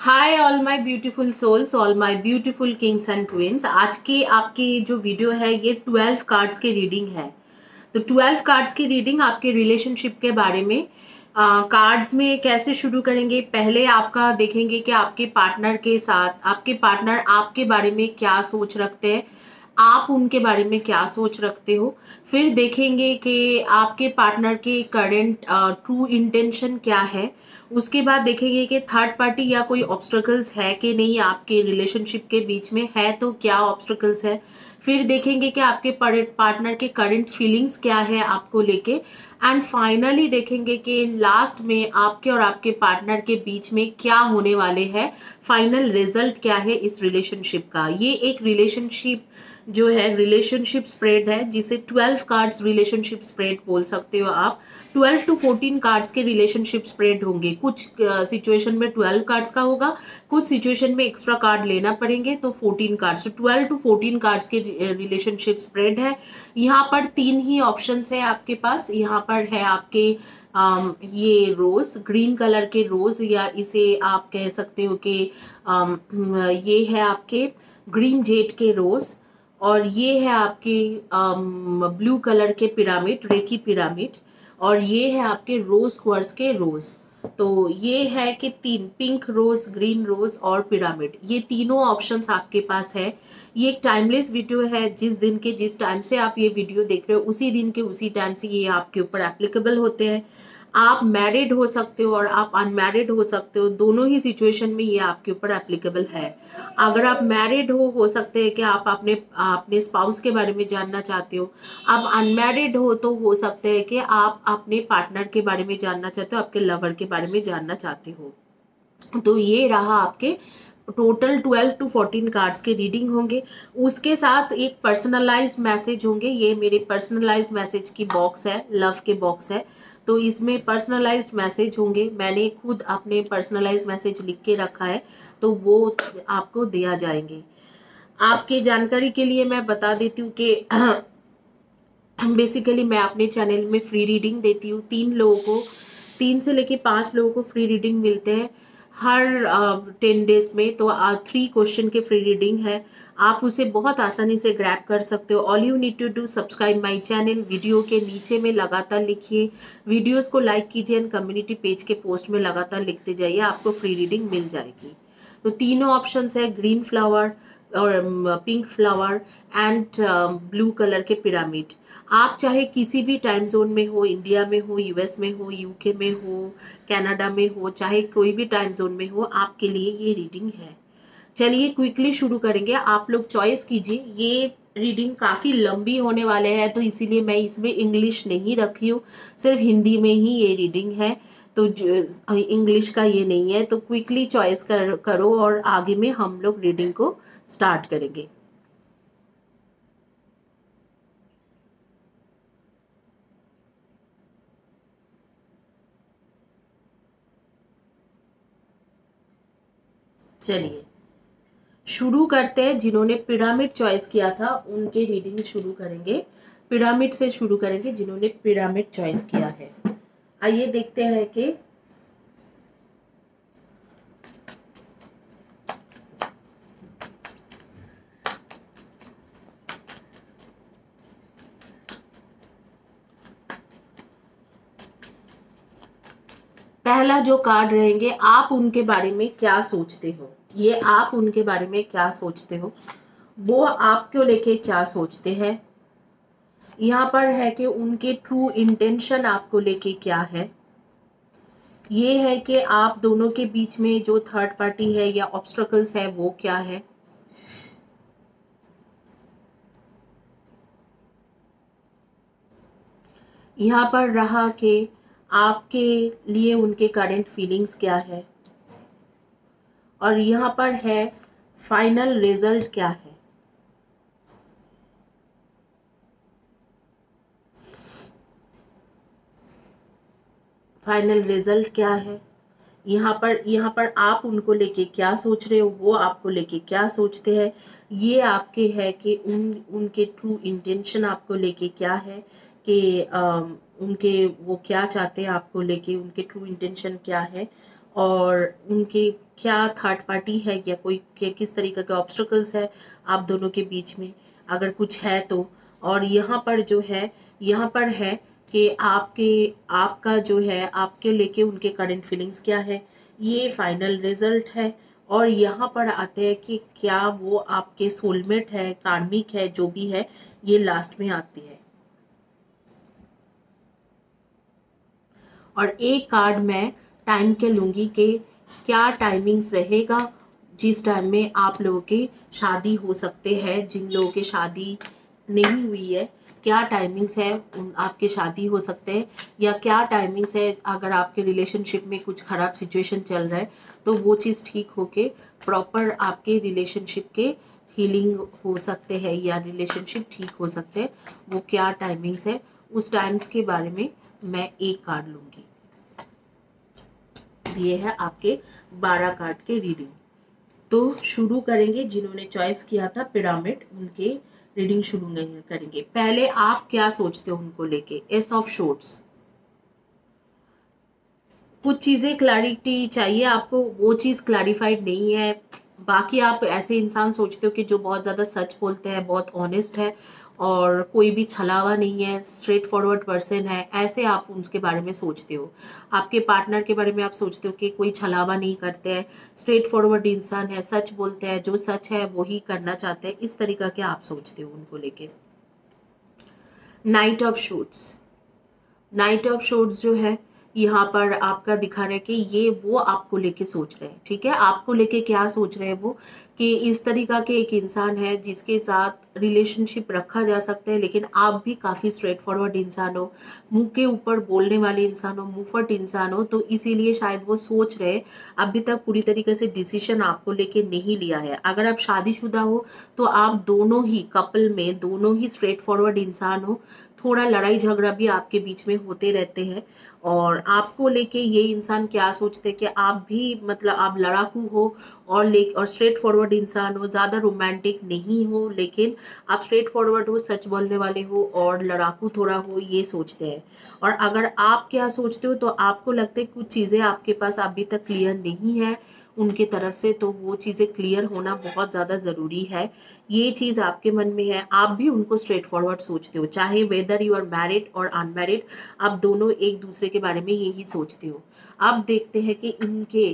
Hi all my beautiful souls, all my beautiful kings and queens. आज की आपकी जो वीडियो है ये 12 कार्ड्स की रीडिंग है। तो 12 कार्ड्स की रीडिंग आपके रिलेशनशिप के बारे में। कार्ड्स में कैसे शुरू करेंगे, पहले आपका देखेंगे कि आपके पार्टनर के साथ आपके पार्टनर आपके बारे में क्या सोच रखते हैं, आप उनके बारे में क्या सोच रखते हो। फिर देखेंगे कि आपके पार्टनर के करंट ट्रू इंटेंशन क्या है। उसके बाद देखेंगे कि थर्ड पार्टी या कोई ऑब्स्टकल्स है कि नहीं आपके रिलेशनशिप के बीच में, है तो क्या ऑब्स्टकल्स है। फिर देखेंगे कि आपके पार्टनर के करंट फीलिंग्स क्या है आपको लेके। एंड फाइनली देखेंगे कि लास्ट में आपके और आपके पार्टनर के बीच में क्या होने वाले हैं, फाइनल रिजल्ट क्या है इस रिलेशनशिप का। ये एक रिलेशनशिप जो है रिलेशनशिप स्प्रेड है, जिसे 12 कार्ड्स रिलेशनशिप स्प्रेड बोल सकते हो आप। 12 to 14 कार्ड्स के रिलेशनशिप स्प्रेड होंगे। कुछ सिचुएशन में 12 कार्ड्स का होगा, कुछ सिचुएशन में एक्स्ट्रा कार्ड लेना पड़ेंगे तो 14 कार्ड्स। तो 12 to 14 कार्ड्स के रिलेशनशिप स्प्रेड है। यहाँ पर 3 ही ऑप्शंस है आपके पास। यहाँ पर है आपके ये रोज, ग्रीन कलर के रोज, या इसे आप कह सकते हो कि ये है आपके ग्रीन जेड के रोज, और ये है आपके ब्लू कलर के पिरामिड, रेकी पिरामिड, और ये है आपके रोज क्वार्ट्ज के रोज। तो ये है कि 3 पिंक रोज, ग्रीन रोज और पिरामिड, ये तीनों ऑप्शंस आपके पास है। ये एक टाइमलेस वीडियो है। जिस दिन के जिस टाइम से आप ये वीडियो देख रहे हो उसी दिन के उसी टाइम से ये आपके ऊपर एप्लीकेबल होते हैं। आप मैरिड हो सकते हो और आप अनमैरिड हो सकते हो, दोनों ही सिचुएशन में ये आपके ऊपर एप्लीकेबल है। अगर आप मैरिड हो सकते हैं कि आप अपने अपने स्पाउस के बारे में जानना चाहते हो। आप अनमैरिड हो तो हो सकते हैं कि आप अपने पार्टनर के बारे में जानना चाहते हो, आपके लवर के बारे में जानना चाहते हो। तो ये रहा आपके टोटल 12 to 14 कार्ड्स के रीडिंग होंगे। उसके साथ एक पर्सनलाइज मैसेज होंगे। ये मेरे पर्सनलाइज मैसेज की बॉक्स है, लव के बॉक्स है। तो इसमें पर्सनलाइज्ड मैसेज होंगे। मैंने खुद अपने पर्सनलाइज मैसेज लिख के रखा है, तो वो आपको दिया जाएंगे। आपकी जानकारी के लिए मैं बता देती हूँ कि बेसिकली मैं अपने चैनल में फ्री रीडिंग देती हूँ। 3 लोगों को, 3 से लेके 5 लोगों को फ्री रीडिंग मिलते हैं हर 10 डेज में। तो 3 क्वेश्चन के फ्री रीडिंग है। आप उसे बहुत आसानी से ग्रैब कर सकते हो। All you need to do subscribe my channel. Video के नीचे में लगातार लिखिए, वीडियोस को लाइक कीजिए एंड कम्युनिटी पेज के पोस्ट में लगातार लिखते जाइए, आपको फ्री रीडिंग मिल जाएगी। तो तीनों ऑप्शंस है, ग्रीन फ्लावर और pink flower and blue colour के पिरामिड। आप चाहे किसी भी टाइम जोन में हो, इंडिया में हो, यूएस में हो, यूके में हो, कनाडा में हो, चाहे कोई भी टाइम जोन में हो, आपके लिए ये रीडिंग है। चलिए क्विकली शुरू करेंगे। आप लोग चॉइस कीजिए। ये रीडिंग काफ़ी लंबी होने वाले हैं, तो इसीलिए मैं इसमें इंग्लिश नहीं रखी हूँ, सिर्फ हिंदी में ही ये रीडिंग है। तो इंग्लिश का ये नहीं है। तो क्विकली चॉइस करो और आगे में हम लोग रीडिंग को स्टार्ट करेंगे। चलिए शुरू करते हैं। जिन्होंने पिरामिड चॉइस किया था उनके रीडिंग शुरू करेंगे। पिरामिड से शुरू करेंगे जिन्होंने पिरामिड चॉइस किया है। आइए देखते हैं कि पहला जो कार्ड रहेंगे, आप उनके बारे में क्या सोचते हो। ये आप उनके बारे में क्या सोचते हो, वो आपको लेके क्या सोचते हैं। यहाँ पर है कि उनके ट्रू इंटेंशन आपको लेके क्या है। ये है कि आप दोनों के बीच में जो थर्ड पार्टी है या ऑब्स्ट्रकल्स है वो क्या है। यहाँ पर रहा कि आपके लिए उनके करंट फीलिंग्स क्या है, और यहाँ पर है फाइनल रिजल्ट क्या है। फाइनल रिजल्ट क्या है। यहाँ पर आप उनको लेके क्या सोच रहे हो, वो आपको लेके क्या सोचते हैं। ये आपके है कि उनके ट्रू इंटेंशन आपको लेके क्या है, कि उनके वो क्या चाहते हैं आपको लेके, उनके ट्रू इंटेंशन क्या है। और उनके क्या थर्ड पार्टी है या कोई किस तरीके के ऑब्स्टिकल्स है आप दोनों के बीच में, अगर कुछ है तो। और यहाँ पर जो है, यहाँ पर है कि आपका जो है आपके लेके उनके करंट फीलिंग्स क्या है, ये फाइनल रिजल्ट है। और यहाँ पर आते हैं कि क्या वो आपके सोलमेट है, कार्मिक है, जो भी है, ये लास्ट में आती है। और एक कार्ड मैं टाइम के लूँगी कि क्या टाइमिंग्स रहेगा जिस टाइम में आप लोगों की शादी हो सकते हैं, जिन लोगों की शादी नहीं हुई है क्या टाइमिंग्स है उन आपके शादी हो सकते हैं, या क्या टाइमिंग्स है अगर आपके रिलेशनशिप में कुछ ख़राब सिचुएशन चल रहा है तो वो चीज़ ठीक होके प्रॉपर आपके रिलेशनशिप के हीलिंग हो सकते हैं या रिलेशनशिप ठीक हो सकते हैं, वो क्या टाइमिंग्स है उस टाइम्स के बारे में मैं एक कार्ड लूँगी। ये है आपके 12 कार्ड के रीडिंग। तो शुरू करेंगे, जिन्होंने चॉइस किया था पिरामिड उनके रीडिंग शुरू करेंगे। पहले आप क्या सोचते हो उनको लेके, एस ऑफ शॉर्ट्स। कुछ चीज़ें क्लैरिटी चाहिए आपको, वो चीज़ क्लैरिफाइड नहीं है। बाकी आप ऐसे इंसान सोचते हो कि जो बहुत ज़्यादा सच बोलते हैं, बहुत ऑनेस्ट है और कोई भी छलावा नहीं है, स्ट्रेट फॉरवर्ड पर्सन है, ऐसे आप उसके बारे में सोचते हो। आपके पार्टनर के बारे में आप सोचते हो कि कोई छलावा नहीं करते हैं, स्ट्रेट फॉरवर्ड इंसान है, सच बोलते हैं, जो सच है वही करना चाहते हैं, इस तरीका के आप सोचते हो उनको लेके। Night of shorts, night of shorts जो है यहाँ पर आपका दिखा रहा है कि ये वो आपको लेके सोच रहे हैं। ठीक है, आपको लेके क्या सोच रहे हैं वो, कि इस तरीका के एक इंसान है जिसके साथ रिलेशनशिप रखा जा सकता है, लेकिन आप भी काफ़ी स्ट्रेट फॉरवर्ड इंसान हो, मुंह के ऊपर बोलने वाले इंसान हो, मुंहफट इंसान हो, तो इसीलिए शायद वो सोच रहे अभी तक पूरी तरीके से डिसीजन आपको लेके नहीं लिया है। अगर आप शादीशुदा हो तो आप दोनों ही कपल में दोनों ही स्ट्रेट फॉरवर्ड इंसान हो, थोड़ा लड़ाई झगड़ा भी आपके बीच में होते रहते हैं। और आपको लेके ये इंसान क्या सोचते हैं कि आप भी मतलब आप लड़ाकू हो और स्ट्रेट फॉरवर्ड इंसान हो, ज़्यादा रोमांटिक नहीं हो, लेकिन आप स्ट्रेट फॉरवर्ड हो, सच बोलने वाले हो और लड़ाकू थोड़ा हो, ये सोचते हैं। और अगर आप क्या सोचते हो तो आपको लगता है कुछ चीज़ें आपके पास अभी तक क्लियर नहीं है उनके तरफ से, तो वो चीज़ें क्लियर होना बहुत ज़्यादा ज़रूरी है। ये चीज़ आपके मन में है, आप भी उनको स्ट्रेट फॉरवर्ड सोचते हो, चाहे वेदर यू आर मैरिड और अनमैरिड, आप दोनों एक दूसरे के बारे में यही सोचते हो। अब देखते हैं कि इनके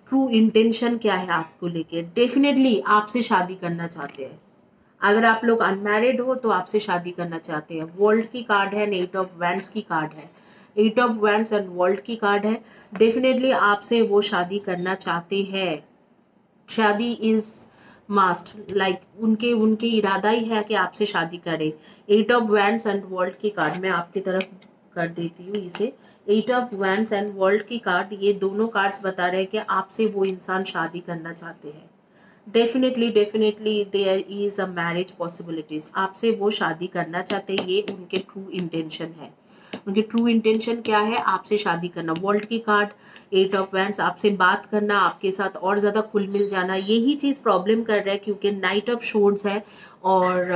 ट्रू इंटेंशन क्या है आपको लेके। डेफिनेटली आपसे शादी करना चाहते हैं। अगर आप लोग अनमैरिड हो तो आपसे शादी करना चाहते हैं। वर्ल्ड की कार्ड है, एट ऑफ वैंड्स की कार्ड है, eight of wands and world की कार्ड है। डेफिनेटली आपसे वो शादी करना चाहते हैं। शादी इज मास्ट, लाइक उनके उनके इरादा ही है कि आपसे शादी करे। Eight of wands and world की कार्ड मैं आपकी तरफ कर देती हूँ इसे। Eight of wands and world की कार्ड, ये दोनों कार्ड्स बता रहे हैं कि आपसे वो इंसान शादी करना चाहते हैं। Definitely there is a marriage possibilities, आपसे वो शादी करना चाहते हैं, ये उनके ट्रू इंटेंशन है। उनकी ट्रू इंटेंशन क्या है, आपसे शादी करना। वर्ल्ड की कार्ड, एट ऑफ वैंड्स, आपसे बात करना, आपके साथ और ज़्यादा खुल मिल जाना, यही चीज़ प्रॉब्लम कर रहा है क्योंकि नाइट ऑफ शोर्ड्स है और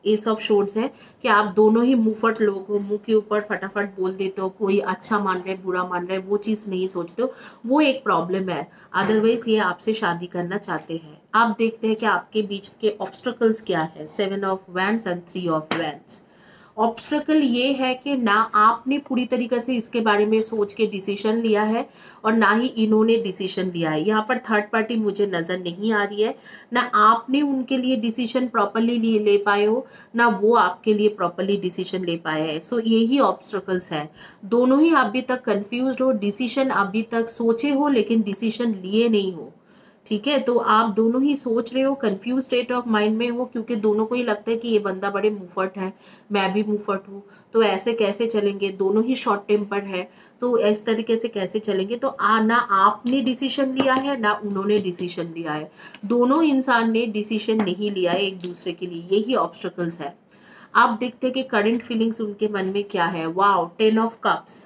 एस ऑफ शोर्ड्स है कि आप दोनों ही मुंहफट लोग हो, मुंह के ऊपर फटाफट बोल देते हो, कोई अच्छा मान रहे बुरा मान रहे, वो चीज़ नहीं सोचते हो, वो एक प्रॉब्लम है। अदरवाइज ये आपसे शादी करना चाहते हैं। आप देखते हैं कि आपके बीच के ऑब्स्टकल्स क्या है। Seven of wands and three of wands. Obstacle ये है कि ना आपने पूरी तरीके से इसके बारे में सोच के डिसीजन लिया है और ना ही इन्होंने डिसीजन लिया है। यहाँ पर थर्ड पार्टी मुझे नज़र नहीं आ रही है, ना आपने उनके लिए डिसीजन प्रॉपरली ले पाए हो, ना वो आपके लिए प्रॉपरली डिसीजन ले पाए हैं। सो यही ऑब्स्ट्रकल्स है। दोनों ही अभी तक कंफ्यूज्ड हो, डिसीजन अभी तक सोचे हो लेकिन डिसीजन लिए नहीं हो। ठीक है, तो आप दोनों ही सोच रहे हो, कंफ्यूज स्टेट ऑफ माइंड में हो, क्योंकि दोनों को ही लगता है कि ये बंदा बड़े मुंहफट है, मैं भी मुंहफट हूँ, तो ऐसे कैसे चलेंगे। दोनों ही शॉर्ट टेम्पर है, तो इस तरीके से कैसे चलेंगे। तो ना आपने डिसीजन लिया है ना उन्होंने डिसीजन लिया है, दोनों इंसान ने डिसीजन नहीं लिया है एक दूसरे के लिए, यही ऑब्स्टकल्स है। आप देखते हैं कि करंट फीलिंग्स उनके मन में क्या है। Wow, 10 of cups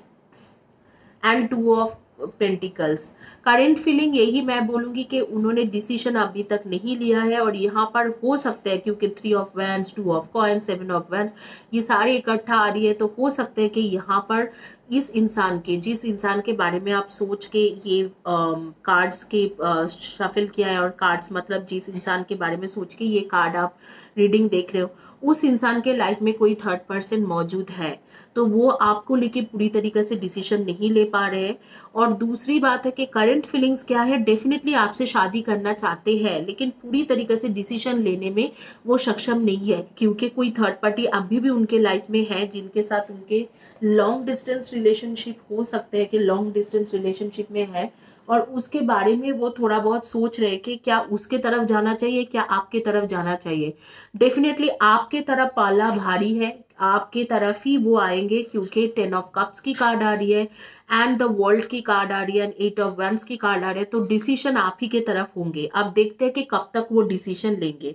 and 2 of pentacles. Current feeling यही मैं बोलूँगी कि उन्होंने डिसीजन अभी तक नहीं लिया है, और यहाँ पर हो सकता है क्योंकि 3 of wands, 2 of coins, 7 of wands ये सारे इकट्ठा आ रही है, तो हो सकता है कि यहाँ पर इस इंसान के, जिस इंसान के बारे में आप सोच के ये कार्ड्स के शफल किया है, और कार्ड्स मतलब जिस इंसान के बारे में सोच के ये कार्ड आप रीडिंग देख रहे हो, उस इंसान के लाइफ में कोई थर्ड पर्सन मौजूद है, तो वो आपको लेके पूरी तरीके से डिसीजन नहीं ले पा रहे हैं। और दूसरी बात है कि करंट फीलिंग्स क्या है, डेफिनेटली आपसे शादी करना चाहते हैं, लेकिन पूरी तरीके से डिसीजन लेने में वो सक्षम नहीं है, क्योंकि कोई थर्ड पार्टी अभी भी उनके लाइफ में है जिनके साथ उनके लॉन्ग डिस्टेंस रिलेशनशिप हो सकते हैं, कि लॉन्ग डिस्टेंस रिलेशनशिप में है, और उसके बारे में वो थोड़ा बहुत सोच रहे कि क्या उसके तरफ जाना चाहिए, क्या आपके तरफ जाना चाहिए। डेफिनेटली आपके तरफ पाला भारी है, आपके तरफ ही वो आएंगे, क्योंकि 10 ऑफ कप्स की कार्ड आ रही है एंड द वर्ल्ड की कार्ड आ रही है एंड 8 ऑफ वैंड्स की कार्ड आ रही है, तो डिसीजन आप ही के तरफ होंगे। अब देखते हैं कि कब तक वो डिसीजन लेंगे।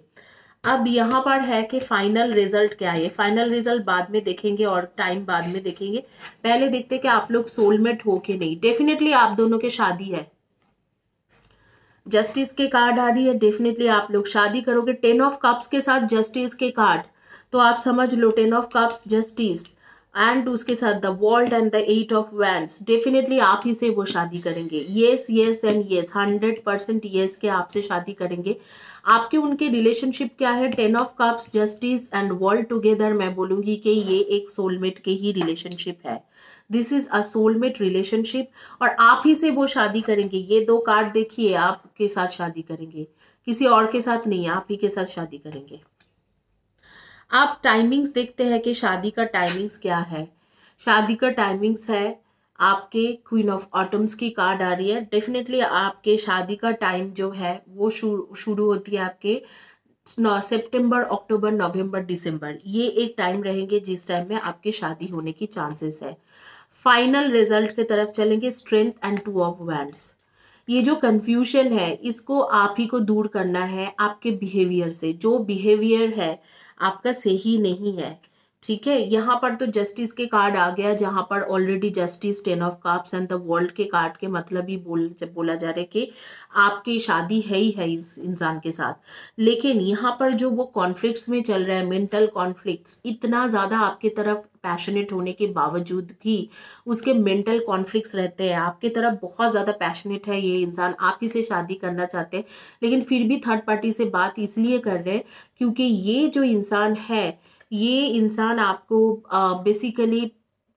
अब यहाँ पर है कि फाइनल रिजल्ट क्या है, फाइनल रिजल्ट बाद में देखेंगे और टाइम बाद में देखेंगे। पहले देखते हैं कि आप लोग सोलमेट हो कि नहीं। डेफिनेटली आप दोनों के शादी है, जस्टिस के कार्ड आ रही है, डेफिनेटली आप लोग शादी करोगे। 10 ऑफ कप्स के साथ जस्टिस के कार्ड, तो आप समझ लो 10 ऑफ कप्स जस्टिस एंड उसके साथ the world and the 8 of wands, definitely आप ही से वो शादी करेंगे। Yes yes and yes, 100% yes के आपसे शादी करेंगे। आपके उनके रिलेशनशिप क्या है, 10 of cups justice and world together, मैं बोलूंगी कि ये एक सोलमेट के ही रिलेशनशिप है। This is a soulmate relationship, और आप ही से वो शादी करेंगे। ये दो कार्ड देखिए, आपके साथ शादी करेंगे, किसी और के साथ नहीं, आप ही के साथ शादी करेंगे। आप टाइमिंग्स देखते हैं कि शादी का टाइमिंग्स क्या है। शादी का टाइमिंग्स है आपके क्वीन ऑफ ऑटम्स की कार्ड आ रही है। डेफिनेटली आपके शादी का टाइम जो है वो शुरू होती है आपके सितंबर, अक्टूबर, नवंबर, दिसंबर, ये एक टाइम रहेंगे जिस टाइम में आपकी शादी होने की चांसेस है। फाइनल रिजल्ट की तरफ चलेंगे, स्ट्रेंथ एंड 2 ऑफ वैंड्स। ये जो कंफ्यूजन है इसको आप ही को दूर करना है आपके बिहेवियर से। जो बिहेवियर है आपका सही नहीं है, ठीक है। यहाँ पर तो जस्टिस के कार्ड आ गया, जहाँ पर already justice, 10 of cups and the world के कार्ड के मतलब ही बोला जा रहा है कि आपकी शादी है ही है इस इंसान के साथ। लेकिन यहाँ पर जो वो कॉन्फ्लिक्ट्स में चल रहा है, मेंटल कॉन्फ्लिक्ट्स, इतना ज़्यादा आपके तरफ पैशनेट होने के बावजूद भी उसके मेंटल कॉन्फ्लिक्ट्स रहते हैं। आपके तरफ बहुत ज़्यादा पैशनेट है ये इंसान, आप ही से शादी करना चाहते हैं, लेकिन फिर भी थर्ड पार्टी से बात इसलिए कर रहे हैं क्योंकि ये जो इंसान है, ये इंसान आपको बेसिकली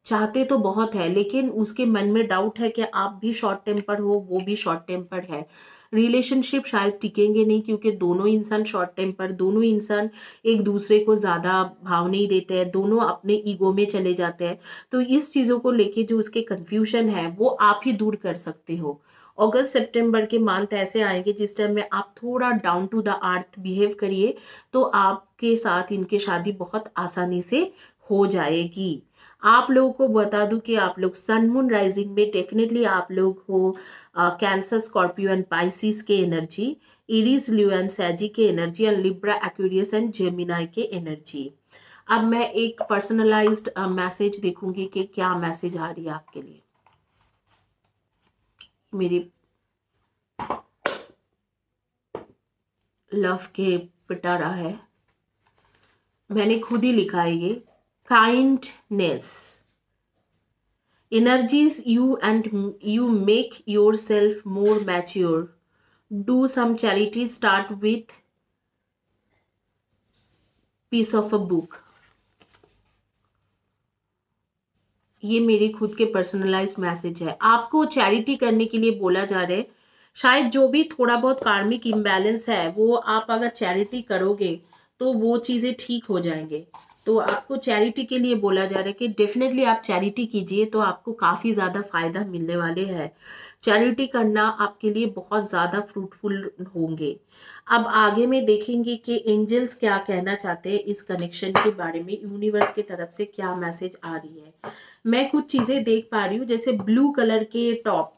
चाहते तो बहुत है, लेकिन उसके मन में डाउट है कि आप भी शॉर्ट टेम्पर हो, वो भी शॉर्ट टेम्पर है। रिलेशनशिप शायद टिकेंगे नहीं, क्योंकि दोनों इंसान शॉर्ट टेम्पर, दोनों इंसान एक दूसरे को ज़्यादा भाव नहीं देते हैं, दोनों अपने ईगो में चले जाते हैं। तो इस चीज़ों को लेके जो उसके कन्फ्यूजन है वो आप ही दूर कर सकते हो। अगस्त सितंबर के मंथ ऐसे आएंगे जिस टाइम में आप थोड़ा down to the earth behave करिए, तो आपके साथ इनकी शादी बहुत आसानी से हो जाएगी। आप लोगों को बता दूं कि आप लोग सन मून राइजिंग में डेफिनेटली आप लोग हो कैंसर, स्कॉर्पियो एंड पाइसिस के एनर्जी, एरीज, लियो एंड सैजी के energy, and Libra, Aquarius and Gemini के एनर्जी। अब मैं एक पर्सनलाइज्ड मैसेज देखूंगी कि क्या मैसेज आ रही है आपके लिए। मेरी लव के पिटारा है, मैंने खुद ही लिखा है ये। Kindness energies you make yourself more mature. Do some charity, start with piece of a book. ये मेरे खुद के पर्सनलाइज्ड मैसेज है। आपको चैरिटी करने के लिए बोला जा रहा है। शायद जो भी थोड़ा बहुत कार्मिक इम्बैलेंस है वो आप अगर चैरिटी करोगे तो वो चीज़ें ठीक हो जाएंगे। तो आपको चैरिटी के लिए बोला जा रहा है कि डेफिनेटली आप चैरिटी कीजिए, तो आपको काफ़ी ज़्यादा फायदा मिलने वाले हैं। चैरिटी करना आपके लिए बहुत ज़्यादा फ्रूटफुल होंगे। अब आगे में देखेंगे कि एंजल्स क्या कहना चाहते हैं इस कनेक्शन के बारे में, यूनिवर्स की तरफ से क्या मैसेज आ रही है। मैं कुछ चीज़ें देख पा रही हूँ, जैसे ब्लू कलर के टॉप,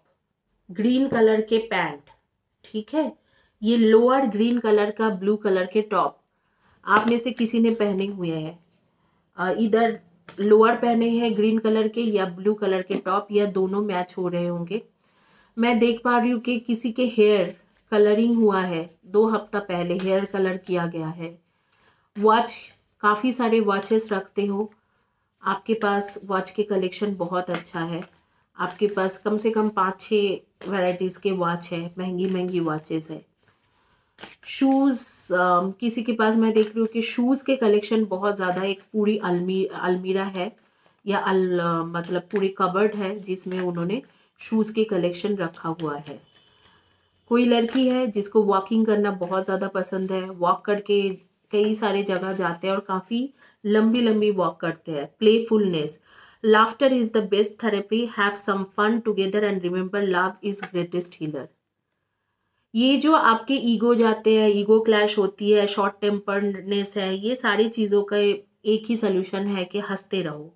ग्रीन कलर के पैंट, ठीक है। ये लोअर ग्रीन कलर का ब्लू कलर के टॉप आप में से किसी ने पहने हुए हैं। इधर लोअर पहने हैं ग्रीन कलर के या ब्लू कलर के टॉप, या दोनों मैच हो रहे होंगे। मैं देख पा रही हूँ कि किसी के हेयर कलरिंग हुआ है, 2 हफ्ता पहले हेयर कलर किया गया है। वॉच, काफ़ी सारे वॉचेस रखते हो, आपके पास वॉच के कलेक्शन बहुत अच्छा है। आपके पास कम से कम 5-6 वैरायटीज़ के वॉच है, महंगी महंगी वॉचेस है। शूज़, किसी के पास मैं देख रही हूँ कि शूज़ के कलेक्शन बहुत ज़्यादा, एक पूरी अलमीरा है या मतलब पूरी कबर्ड है जिसमें उन्होंने शूज़ के कलेक्शन रखा हुआ है। कोई लड़की है जिसको वॉकिंग करना बहुत ज़्यादा पसंद है, वॉक करके कई सारे जगह जाते हैं और काफ़ी लंबी लंबी वॉक करते हैं। Playfulness, laughter is the best therapy, have some fun together and remember love is greatest healer. ये जो आपके ईगो जाते हैं, ईगो क्लैश होती है, शॉर्ट टेम्पर्डनेस है, ये सारी चीज़ों का एक ही सोल्यूशन है कि हंसते रहो।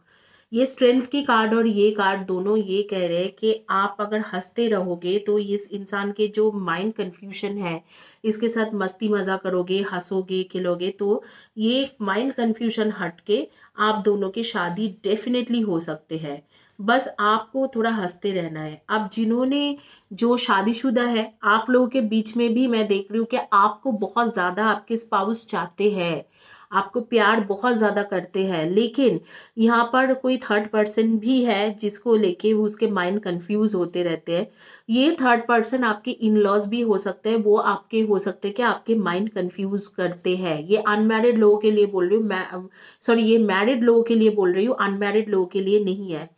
ये स्ट्रेंथ की कार्ड और ये कार्ड दोनों ये कह रहे हैं कि आप अगर हंसते रहोगे तो इस इंसान के जो माइंड कंफ्यूजन है, इसके साथ मस्ती मजा करोगे, हंसोगे, खिलोगे, तो ये माइंड कंफ्यूजन हट के आप दोनों की शादी डेफिनेटली हो सकते हैं। बस आपको थोड़ा हंसते रहना है। अब जिन्होंने, जो शादीशुदा है, आप लोगों के बीच में भी मैं देख रही हूँ कि आपको बहुत ज़्यादा आपके स्पाउस चाहते हैं, आपको प्यार बहुत ज़्यादा करते हैं, लेकिन यहाँ पर कोई थर्ड पर्सन भी है जिसको लेके वो उसके माइंड कंफ्यूज होते रहते हैं। ये थर्ड पर्सन आपके इन लॉज भी हो सकते हैं, वो आपके हो सकते हैं कि आपके माइंड कंफ्यूज करते हैं। ये अनमैरिड लोगों के लिए बोल रही हूँ मैं, सॉरी, ये मैरिड लोगों के लिए बोल रही हूँ, अनमैरिड लोगों के लिए नहीं है।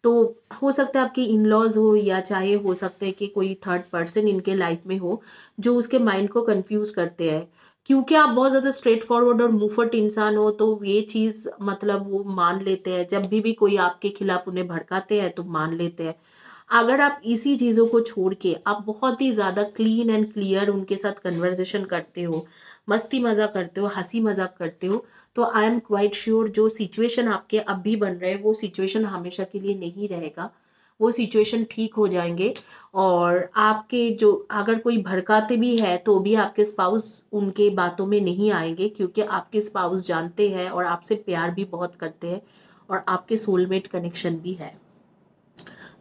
तो हो सकता है आपके इन लॉज हो, या चाहे हो सकता है कि कोई थर्ड पर्सन इनके लाइफ में हो जो उसके माइंड को कंफ्यूज करते हैं। क्योंकि आप बहुत ज़्यादा स्ट्रेट फॉरवर्ड और मुंहफट इंसान हो, तो ये चीज़ मतलब वो मान लेते हैं। जब भी कोई आपके खिलाफ उन्हें भड़काते हैं तो मान लेते हैं। अगर आप इसी चीज़ों को छोड़ के आप बहुत ही ज़्यादा क्लीन एंड क्लियर उनके साथ कन्वर्सेशन करते हो, मस्ती मजाक करते हो, हंसी मजाक करते हो, तो आई एम क्वाइट श्योर जो सिचुएशन आपके अब भी बन रहे हैं वो सिचुएशन हमेशा के लिए नहीं रहेगा। वो सिचुएशन ठीक हो जाएंगे। और आपके जो, अगर कोई भड़काते भी है तो भी आपके स्पाउस उनके बातों में नहीं आएंगे, क्योंकि आपके स्पाउस जानते हैं और आपसे प्यार भी बहुत करते हैं और आपके सोलमेट कनेक्शन भी है।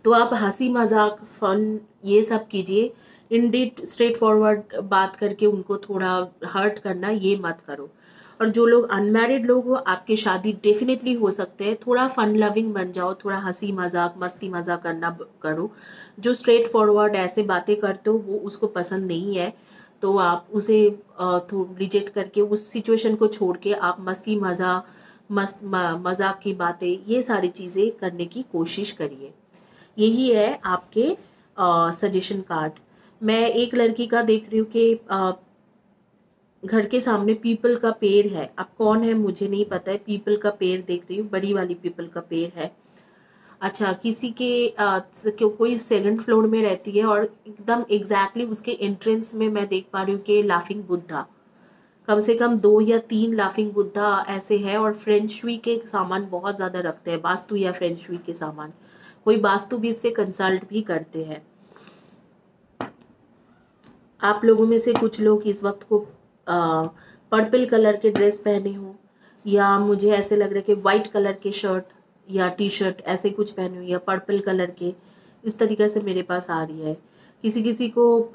तो आप हंसी मजाक फन ये सब कीजिए। इनडिट स्ट्रेट फॉरवर्ड बात करके उनको थोड़ा हर्ट करना ये मत करो। और जो लोग अनमैरिड लोग हो, आपकी शादी डेफिनेटली हो सकते हैं। थोड़ा फन लविंग बन जाओ, थोड़ा हंसी मजाक मस्ती मजाक करना करो। जो स्ट्रेट फॉरवर्ड ऐसे बातें करते हो वो उसको पसंद नहीं है, तो आप उसे रिजेक्ट करके उस सिचुएशन को छोड़ के आप मस्ती मजाक की बातें, ये सारी चीज़ें करने की कोशिश करिए। यही है आपके सजेशन कार्ड। मैं एक लड़की का देख रही हूँ कि घर के सामने पीपल का पेड़ है। अब कौन है मुझे नहीं पता है, पीपल का पेड़ देख रही हूँ, बड़ी वाली पीपल का पेड़ है। अच्छा, किसी के कोई सेकंड फ्लोर में रहती है और एकदम एग्जैक्टली उसके एंट्रेंस में मैं देख पा रही हूँ कि लाफिंग बुद्धा, कम से कम 2 या 3 लाफिंग बुद्धा ऐसे है। और फ्रेंचुई के सामान बहुत ज़्यादा रखते हैं, वास्तु या फ्रेंचुई के सामान। कोई वास्तु भी इससे कंसल्ट भी करते हैं। आप लोगों में से कुछ लोग इस वक्त को पर्पल कलर के ड्रेस पहने हो, या मुझे ऐसे लग रहा है कि वाइट कलर के शर्ट या टी शर्ट ऐसे कुछ पहने हो, या पर्पल कलर के, इस तरीके से मेरे पास आ रही है। किसी किसी को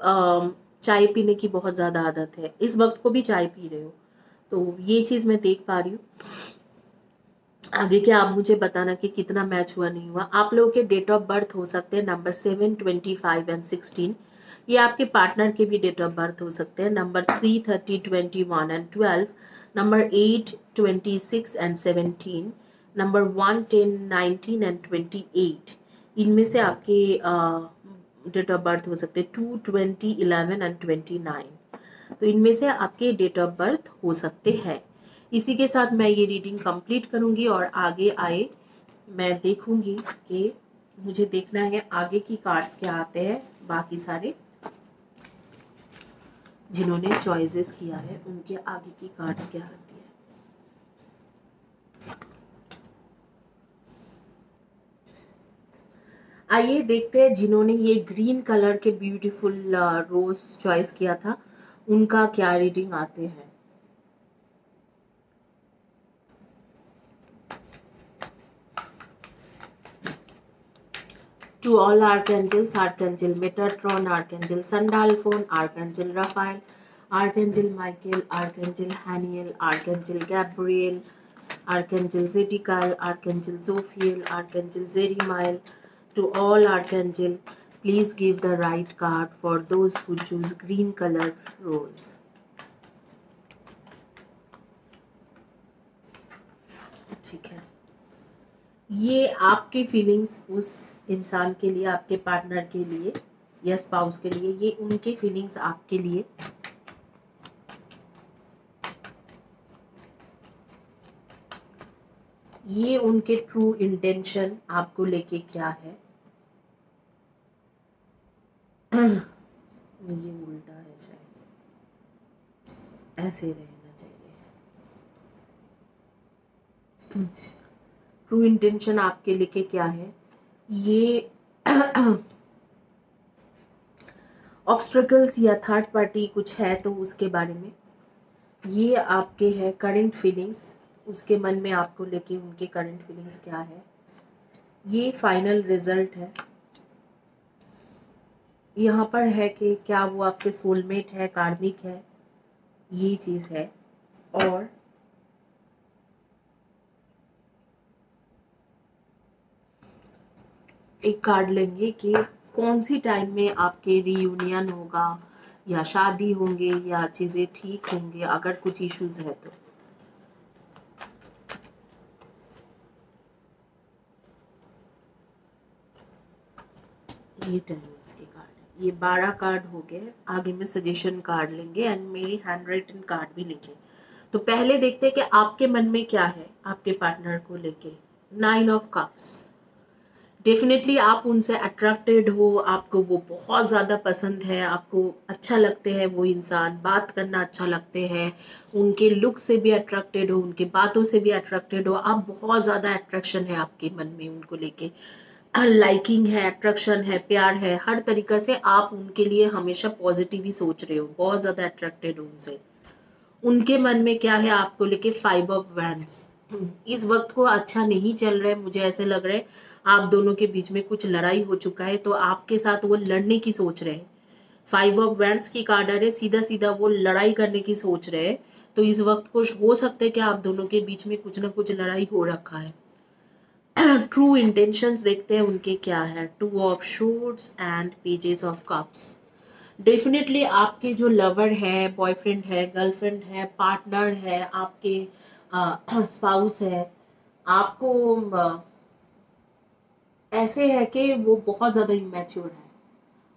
चाय पीने की बहुत ज़्यादा आदत है, इस वक्त को भी चाय पी रहे हो, तो ये चीज़ मैं देख पा रही हूँ। आगे क्या आप मुझे बताना कि कितना मैच हुआ नहीं हुआ। आप लोगों के डेट ऑफ बर्थ हो सकते हैं नंबर 7, 25 एंड 16। ये आपके पार्टनर के भी डेट ऑफ बर्थ हो सकते हैं number 3, 30, 21 and 12, number 8, 26 and 17, number 1, 10, 19 and 28। इनमें से आपके डेट ऑफ बर्थ हो सकते हैं 2, 20, 11 एंड 29। तो इनमें से आपके डेट ऑफ बर्थ हो सकते हैं। इसी के साथ मैं ये रीडिंग कंप्लीट करूंगी और आगे आए मैं देखूंगी कि मुझे देखना है आगे की कार्ड्स क्या आते हैं। बाकी सारे जिन्होंने चॉइसेस किया है उनके आगे की कार्ड्स क्या आती है। आइए देखते हैं जिन्होंने ये ग्रीन कलर के ब्यूटीफुल रोज चॉइस किया था उनका क्या रीडिंग आते हैं। To all archangels, Archangel Metatron, Archangel Sandalphon, Archangel Raphael, Archangel Michael, Archangel Haniel, Archangel Gabriel, Archangel Zedekiah, Archangel Zophiel, Archangel Zerimael. To all Archangel, please give the right card for those who choose green color rose. ठीक है, ये आपके feelings उस इंसान के लिए, आपके partner के लिए या स्पाउस के लिए, ये उनके फीलिंग्स आपके लिए। ये उनके ट्रू इंटेंशन आपको लेके क्या है। ये उल्टा है शायद, ऐसे रहना चाहिए। ट्रू इंटेंशन आपके लेके क्या है, ये ऑब्स्ट्रकल्स या थर्ड पार्टी कुछ है तो उसके बारे में। ये आपके है करंट फीलिंग्स, उसके मन में आपको लेके उनके करंट फीलिंग्स क्या है। ये फाइनल रिजल्ट है। यहाँ पर है कि क्या वो आपके सोलमेट है, कार्मिक है, ये चीज़ है। और एक कार्ड लेंगे कि कौन सी टाइम में आपके रीयूनियन होगा या शादी होंगे या चीज़ें ठीक होंगे, अगर कुछ इश्यूज है तो। ये टाइमिंग्स के कार्ड है। ये 12 कार्ड हो गए। आगे में सजेशन कार्ड लेंगे एंड मेरी हैंड राइटन कार्ड भी लेंगे। तो पहले देखते हैं कि आपके मन में क्या है आपके पार्टनर को लेके। 9 ऑफ कप्स। डेफिनेटली आप उनसे अट्रैक्टेड हो, आपको वो बहुत ज़्यादा पसंद है, आपको अच्छा लगते हैं वो इंसान, बात करना अच्छा लगते हैं, उनके लुक से भी अट्रैक्टेड हो, उनके बातों से भी अट्रैक्टेड हो, आप बहुत ज़्यादा अट्रैक्शन है आपके मन में उनको लेके, लाइकिंग है, अट्रैक्शन है, प्यार है, हर तरीक़े से आप उनके लिए हमेशा पॉजिटिव ही सोच रहे हो, बहुत ज़्यादा अट्रैक्टेड हो उनसे। उनके मन में क्या है आपको लेके 5 ऑफ वैंड्स। इस वक्त को अच्छा नहीं चल रहा है, मुझे ऐसे लग रहा है आप दोनों के बीच में कुछ लड़ाई हो चुका है, तो आपके साथ वो लड़ने की सोच रहे हैं। 5 ऑफ वैंड्स की कार्ड आ रहे, सीधा सीधा वो लड़ाई करने की सोच रहे हैं। तो इस वक्त कुछ हो सकता है कि आप दोनों के बीच में कुछ ना कुछ लड़ाई हो रखा है। ट्रू इंटेंशंस देखते हैं उनके क्या है। 2 of shorts and pages of cups. Definitely आपके जो लवर है, बॉयफ्रेंड है, गर्लफ्रेंड है, पार्टनर है, आपके स्पाउस है, आपको ऐसे है कि वो बहुत ज़्यादा इमेच्योर है,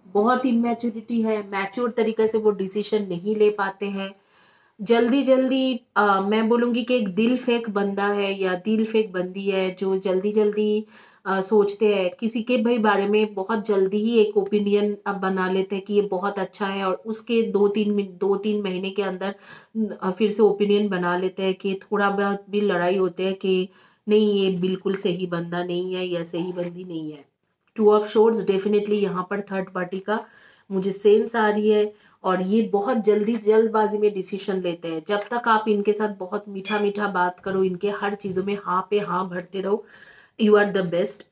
बहुत इमेच्योरिटी है, मैच्योर तरीके से वो डिसीजन नहीं ले पाते हैं। जल्दी जल्दी मैं बोलूँगी कि एक दिल फेक बंदा है या दिल फेक बंदी है जो जल्दी जल्दी सोचते हैं किसी के भाई बारे में, बहुत जल्दी ही एक ओपिनियन बना लेते हैं कि ये बहुत अच्छा है, और उसके 2-3 महीने के अंदर फिर से ओपिनियन बना लेते हैं कि थोड़ा बहुत भी लड़ाई होते हैं कि नहीं ये बिल्कुल सही बंदा नहीं है या सही बंदी नहीं है। 2 ऑफ शॉर्ट्स डेफिनेटली यहाँ पर थर्ड पार्टी का मुझे सेंस आ रही है, और ये बहुत जल्दबाजी में डिसीजन लेते हैं। जब तक आप इनके साथ बहुत मीठा मीठा बात करो, इनके हर चीज़ों में हाँ पे हाँ भरते रहो, यू आर द बेस्ट।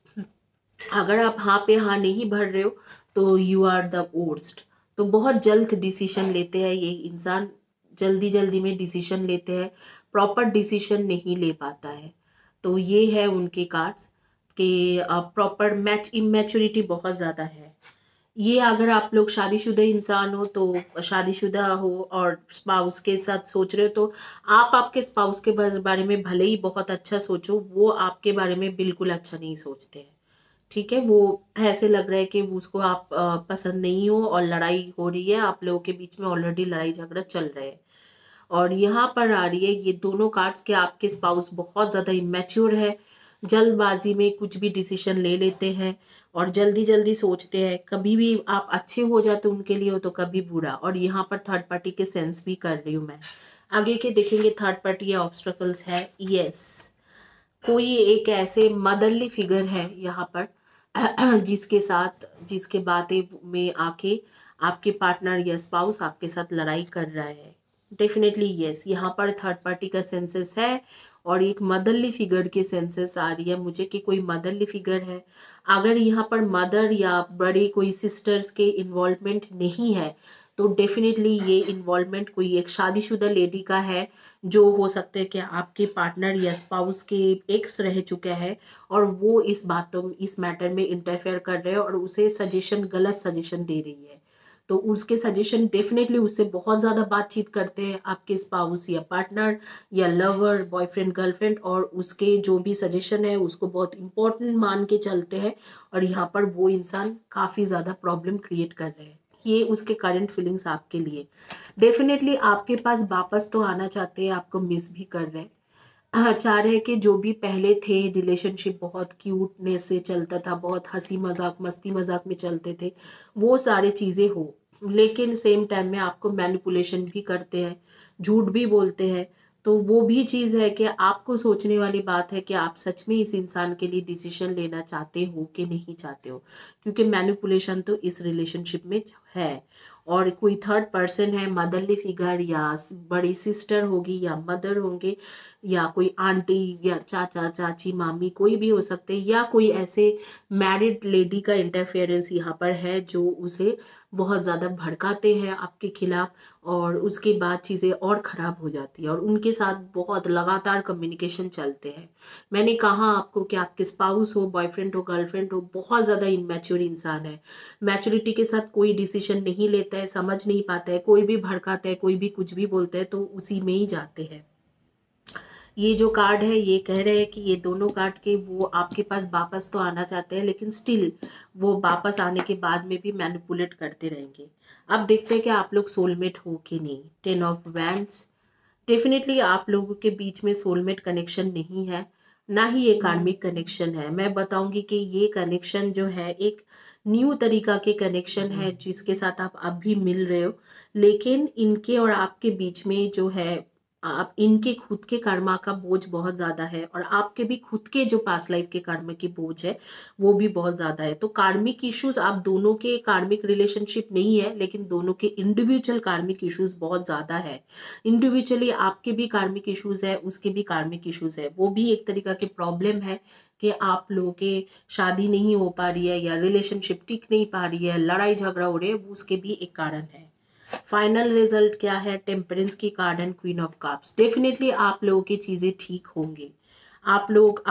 अगर आप हाँ पे हाँ नहीं भर रहे हो तो यू आर द वर्स्ट। तो बहुत जल्द डिसीजन लेते हैं ये इंसान, जल्दी जल्दी में डिसीजन लेते हैं, प्रॉपर डिसीजन नहीं ले पाता है। तो ये है उनके कार्ड्स कि प्रॉपर इमेच्योरिटी बहुत ज़्यादा है। ये अगर आप लोग शादीशुदा इंसान हो तो शादीशुदा हो और स्पाउस के साथ सोच रहे हो तो आप आपके स्पाउस के बारे में भले ही बहुत अच्छा सोचो, वो आपके बारे में बिल्कुल अच्छा नहीं सोचते हैं। ठीक है, वो ऐसे लग रहा है कि उसको आप पसंद नहीं हो और लड़ाई हो रही है, आप लोगों के बीच में ऑलरेडी लड़ाई झगड़ा चल रहा है। और यहाँ पर आ रही है ये दोनों कार्ड्स के आपके स्पाउस बहुत ज़्यादा इमेच्योर है, जल्दबाजी में कुछ भी डिसीजन ले लेते हैं और जल्दी जल्दी सोचते हैं, कभी भी आप अच्छे हो जाते उनके लिए हो तो कभी बुरा। और यहाँ पर थर्ड पार्टी के सेंस भी कर रही हूँ मैं। आगे के देखेंगे थर्ड पार्टी या ऑब्स्ट्रकल्स है। यस, कोई एक ऐसे मदरली फिगर है यहाँ पर जिसके साथ, जिसके बातें में आके आपके पार्टनर या स्पाउस आपके साथ लड़ाई कर रहा है। डेफिनेटली यस, यहाँ पर थर्ड पार्टी का सेंसेस है और एक मदरली फिगर की सेंसेस आ रही है मुझे कि कोई मदरली फिगर है। अगर यहाँ पर मदर या बड़े कोई सिस्टर्स के इन्वॉल्वमेंट नहीं है तो डेफिनेटली ये इन्वॉल्वमेंट कोई एक शादीशुदा लेडी का है, जो हो सकता है कि आपके पार्टनर या स्पाउस के एक्स रह चुका है और वो इस बातों इस मैटर में इंटरफेयर कर रहे हैं और उसे सजेशन गलत सजेशन दे रही है। तो उसके सजेशन डेफिनेटली उससे बहुत ज़्यादा बातचीत करते हैं आपके स्पाउस या पार्टनर या लवर, बॉयफ्रेंड, गर्लफ्रेंड, और उसके जो भी सजेशन है उसको बहुत इंपॉर्टेंट मान के चलते हैं और यहाँ पर वो इंसान काफ़ी ज़्यादा प्रॉब्लम क्रिएट कर रहे हैं। ये उसके करंट फीलिंग्स आपके लिए। डेफिनेटली आपके पास वापस तो आना चाहते हैं, आपको मिस भी कर रहे हैं। चाह रहे हैं कि जो भी पहले थे रिलेशनशिप बहुत क्यूटनेस से चलता था, बहुत हंसी मजाक मस्ती मजाक में चलते थे, वो सारी चीज़ें हो, लेकिन सेम टाइम में आपको मैनिपुलेशन भी करते हैं, झूठ भी बोलते हैं। तो वो भी चीज़ है कि आपको सोचने वाली बात है कि आप सच में इस इंसान के लिए डिसीजन लेना चाहते हो कि नहीं चाहते हो, क्योंकि मैनिपुलेशन तो इस रिलेशनशिप में है। और कोई थर्ड पर्सन है, मदरली फिगर या बड़ी सिस्टर होगी या मदर होंगे या कोई आंटी या चाचा चाची मामी कोई भी हो सकते हैं, या कोई ऐसे मैरिड लेडी का इंटरफेरेंस यहाँ पर है जो उसे बहुत ज़्यादा भड़काते हैं आपके खिलाफ और उसके बाद चीज़ें और ख़राब हो जाती है और उनके साथ बहुत लगातार कम्युनिकेशन चलते हैं। मैंने कहा आपको कि आपके स्पाउस हो, बॉयफ्रेंड हो, गर्लफ्रेंड हो, बहुत ज़्यादा इमेच्योर इंसान है। मैच्योरिटी के साथ कोई डिसीजन नहीं लेता है, समझ नहीं पाता है, कोई भी भड़काता है, कोई भी कुछ भी बोलता है तो उसी में ही जाते हैं। ये जो कार्ड है ये कह रहे हैं कि ये दोनों कार्ड के वो आपके पास वापस तो आना चाहते हैं, लेकिन स्टिल वो वापस आने के बाद में भी मैनिपुलेट करते रहेंगे। अब देखते हैं कि आप लोग सोलमेट हो कि नहीं। 10 ऑफ वैंड्स, डेफिनेटली आप लोगों के बीच में सोलमेट कनेक्शन नहीं है, ना ही ये कार्मिक कनेक्शन है। मैं बताऊंगी कि ये कनेक्शन जो है एक न्यू तरीका के कनेक्शन है जिसके साथ आप अब भी मिल रहे हो, लेकिन इनके और आपके बीच में जो है आप इनके खुद के कर्मा का बोझ बहुत ज़्यादा है और आपके भी खुद के जो पास्ट लाइफ के कर्म की बोझ है वो भी बहुत ज़्यादा है। तो कार्मिक इश्यूज आप दोनों के, कार्मिक रिलेशनशिप नहीं है लेकिन दोनों के इंडिविजुअल कार्मिक इश्यूज बहुत ज़्यादा है। इंडिविजुअली आपके भी कार्मिक इश्यूज है, उसके भी कार्मिक इश्यूज है, वो भी एक तरीका के प्रॉब्लम है कि आप लोगों के शादी नहीं हो पा रही है या रिलेशनशिप टिक नहीं पा रही है, लड़ाई झगड़ा हो रहे हैं, वो उसके भी एक कारण है। फाइनल रिजल्ट क्या है? टेम्परेंस की card and queen of cups. Definitely आप लोगों की चीज़ें ठीक होंगी। आप लोग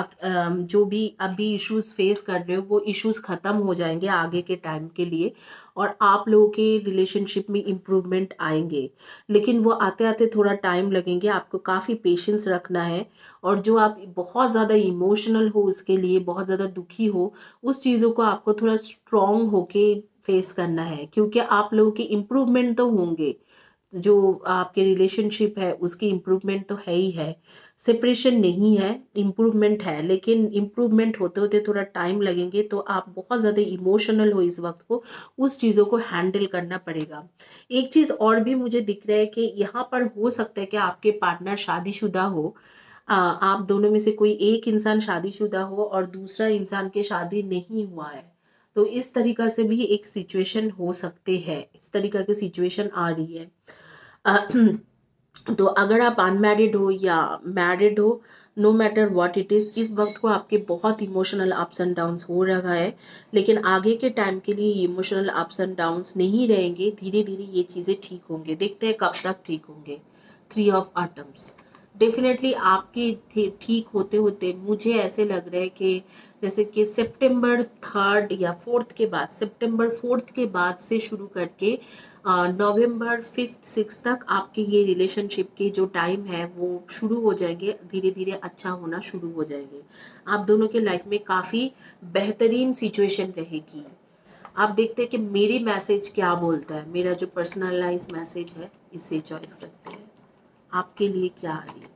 जो भी अभी इश्यूज फेस कर रहे हो वो इश्यूज ख़त्म हो जाएंगे आगे के टाइम के लिए और आप लोगों के रिलेशनशिप में इम्प्रूवमेंट आएंगे, लेकिन वो आते आते थोड़ा टाइम लगेंगे। आपको काफ़ी पेशेंस रखना है और जो आप बहुत ज़्यादा इमोशनल हो, उसके लिए बहुत ज़्यादा दुखी हो, उस चीज़ों को आपको थोड़ा स्ट्रॉन्ग होके फेस करना है, क्योंकि आप लोगों के इम्प्रूवमेंट तो होंगे। जो आपके रिलेशनशिप है उसकी इम्प्रूवमेंट तो है ही है, सेपरेशन नहीं है, इम्प्रूवमेंट है, लेकिन इम्प्रूवमेंट होते होते थोड़ा टाइम लगेंगे। तो आप बहुत ज़्यादा इमोशनल हो इस वक्त को, उस चीज़ों को हैंडल करना पड़ेगा। एक चीज़ और भी मुझे दिख रहा है कि यहाँ पर हो सकता है कि आपके पार्टनर शादीशुदा हो, आप दोनों में से कोई एक इंसान शादीशुदा हो और दूसरा इंसान के शादी नहीं हुआ है। तो इस तरीका से भी एक सिचुएशन हो सकते हैं, इस तरीका की सिचुएशन आ रही है। तो अगर आप अनमैरिड हो या मैरिड हो, no matter what it is, इस वक्त को आपके बहुत इमोशनल अप्स एंड डाउन्स हो रहा है, लेकिन आगे के टाइम के लिए इमोशनल अप्स एंड डाउन्स नहीं रहेंगे। धीरे धीरे ये चीज़ें ठीक होंगे, देखते हैं कब तक ठीक होंगे। 3 ऑफ ऑटम्स, डेफिनेटली आपके ठीक होते होते मुझे ऐसे लग रहा है कि जैसे कि सितंबर 3 या 4 के बाद, सितंबर 4 के बाद से शुरू करके नवंबर 5 6 तक आपके ये रिलेशनशिप के जो टाइम है वो शुरू हो जाएंगे, धीरे धीरे अच्छा होना शुरू हो जाएंगे। आप दोनों के लाइफ में काफ़ी बेहतरीन सिचुएशन रहेगी। आप देखते हैं कि मेरी मैसेज क्या बोलता है, मेरा जो पर्सनलाइज मैसेज है इसे चॉइस करते हैं आपके लिए क्या आ रही है।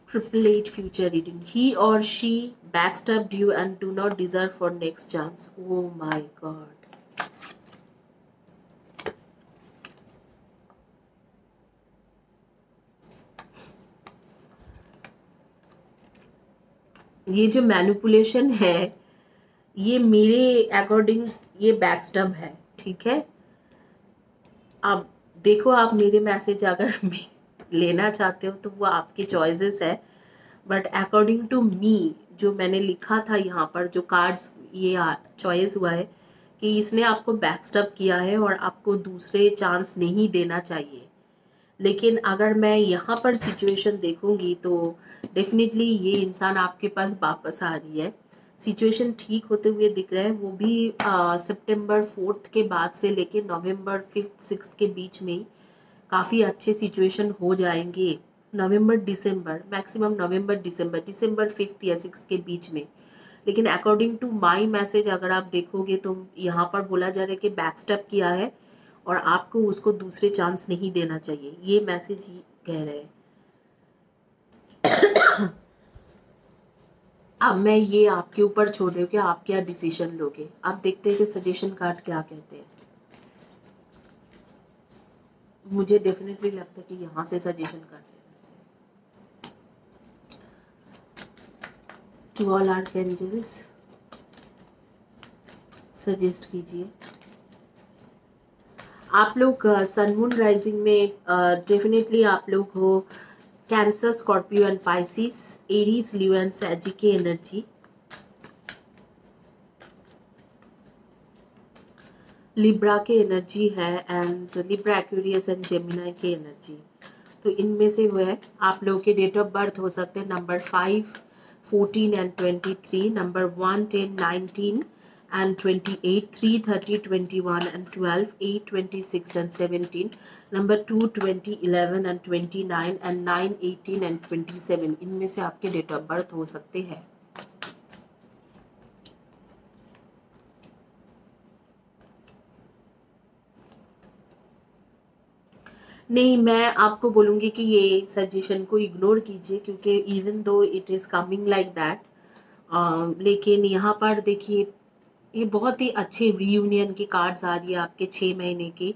Triple 8 future reading. He or she backstabbed you and do not deserve for next chance. Oh my God. ये जो मैनिपुलेशन है ये मेरे अकॉर्डिंग ये बैकस्टैब है, ठीक है। अब देखो, आप मेरे मैसेज अगर लेना चाहते हो तो वो आपकी चॉइसेस है, बट अकॉर्डिंग टू मी जो मैंने लिखा था यहाँ पर, जो कार्ड्स ये चॉइस हुआ है कि इसने आपको बैकस्टैब किया है और आपको दूसरे चांस नहीं देना चाहिए। लेकिन अगर मैं यहाँ पर सिचुएशन देखूंगी तो डेफिनेटली ये इंसान आपके पास वापस आ रही है। सिचुएशन ठीक होते हुए दिख रहा है, वो भी सितंबर 4 के बाद से लेके नवंबर 5 6 के बीच में ही काफ़ी अच्छे सिचुएशन हो जाएंगे। नवंबर दिसंबर, मैक्सिमम नवंबर दिसंबर 5 या 6 के बीच में। लेकिन अकॉर्डिंग टू माई मैसेज अगर आप देखोगे तो यहाँ पर बोला जा रहा है कि बैकस्टेप किया है और आपको उसको दूसरे चांस नहीं देना चाहिए, ये मैसेज ही कह रहे हैं। अब मैं ये आपके ऊपर छोड़ रही हूँ कि आप क्या डिसीजन लोगे। आप देखते हैं कि सजेशन कार्ड क्या कहते हैं। मुझे डेफिनेटली लगता है कि यहाँ से suggestion card to all archangels suggest कीजिए। आप लोग सन मून राइजिंग में डेफिनेटली आप लोग हो Cancer, Scorpio and Pisces, Aries, Leo and Sagi की एनर्जी, लिब्रा के एनर्जी है and Libra, Aquarius and Gemini की एनर्जी। तो इनमें से वो है आप लोगों के डेट ऑफ बर्थ हो सकते हैं number 5, 14 and 23, number 1, 10, 19 and 28, 3, 30, 21 and 12, 8, 26 and 17, number 2, 20, 11 and 29 and 9, 18 and 27, इनमें से आपके डेट ऑफ बर्थ हो सकते हैं। नहीं, मैं आपको बोलूँगी कि ये सजेशन को इग्नोर कीजिए, क्योंकि even though it is coming like that, लेकिन यहाँ पर देखिए ये बहुत ही अच्छे रीयूनियन की कार्ड्स आ रही है आपके 6 महीने की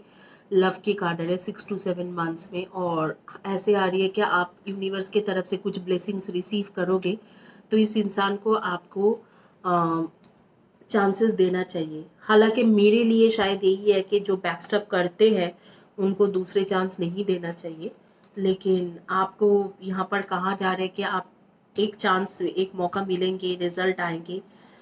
लव की कार्ड है 6 to 7 मंथ्स में, और ऐसे आ रही है कि आप यूनिवर्स की तरफ से कुछ ब्लेसिंग्स रिसीव करोगे तो इस इंसान को आपको चांसेस देना चाहिए। हालांकि मेरे लिए शायद यही है कि जो बैकस्टैप करते हैं उनको दूसरे चांस नहीं देना चाहिए, लेकिन आपको यहाँ पर कहा जा रहा है कि आप एक चांस, एक मौका मिलेंगे, रिजल्ट आएंगे,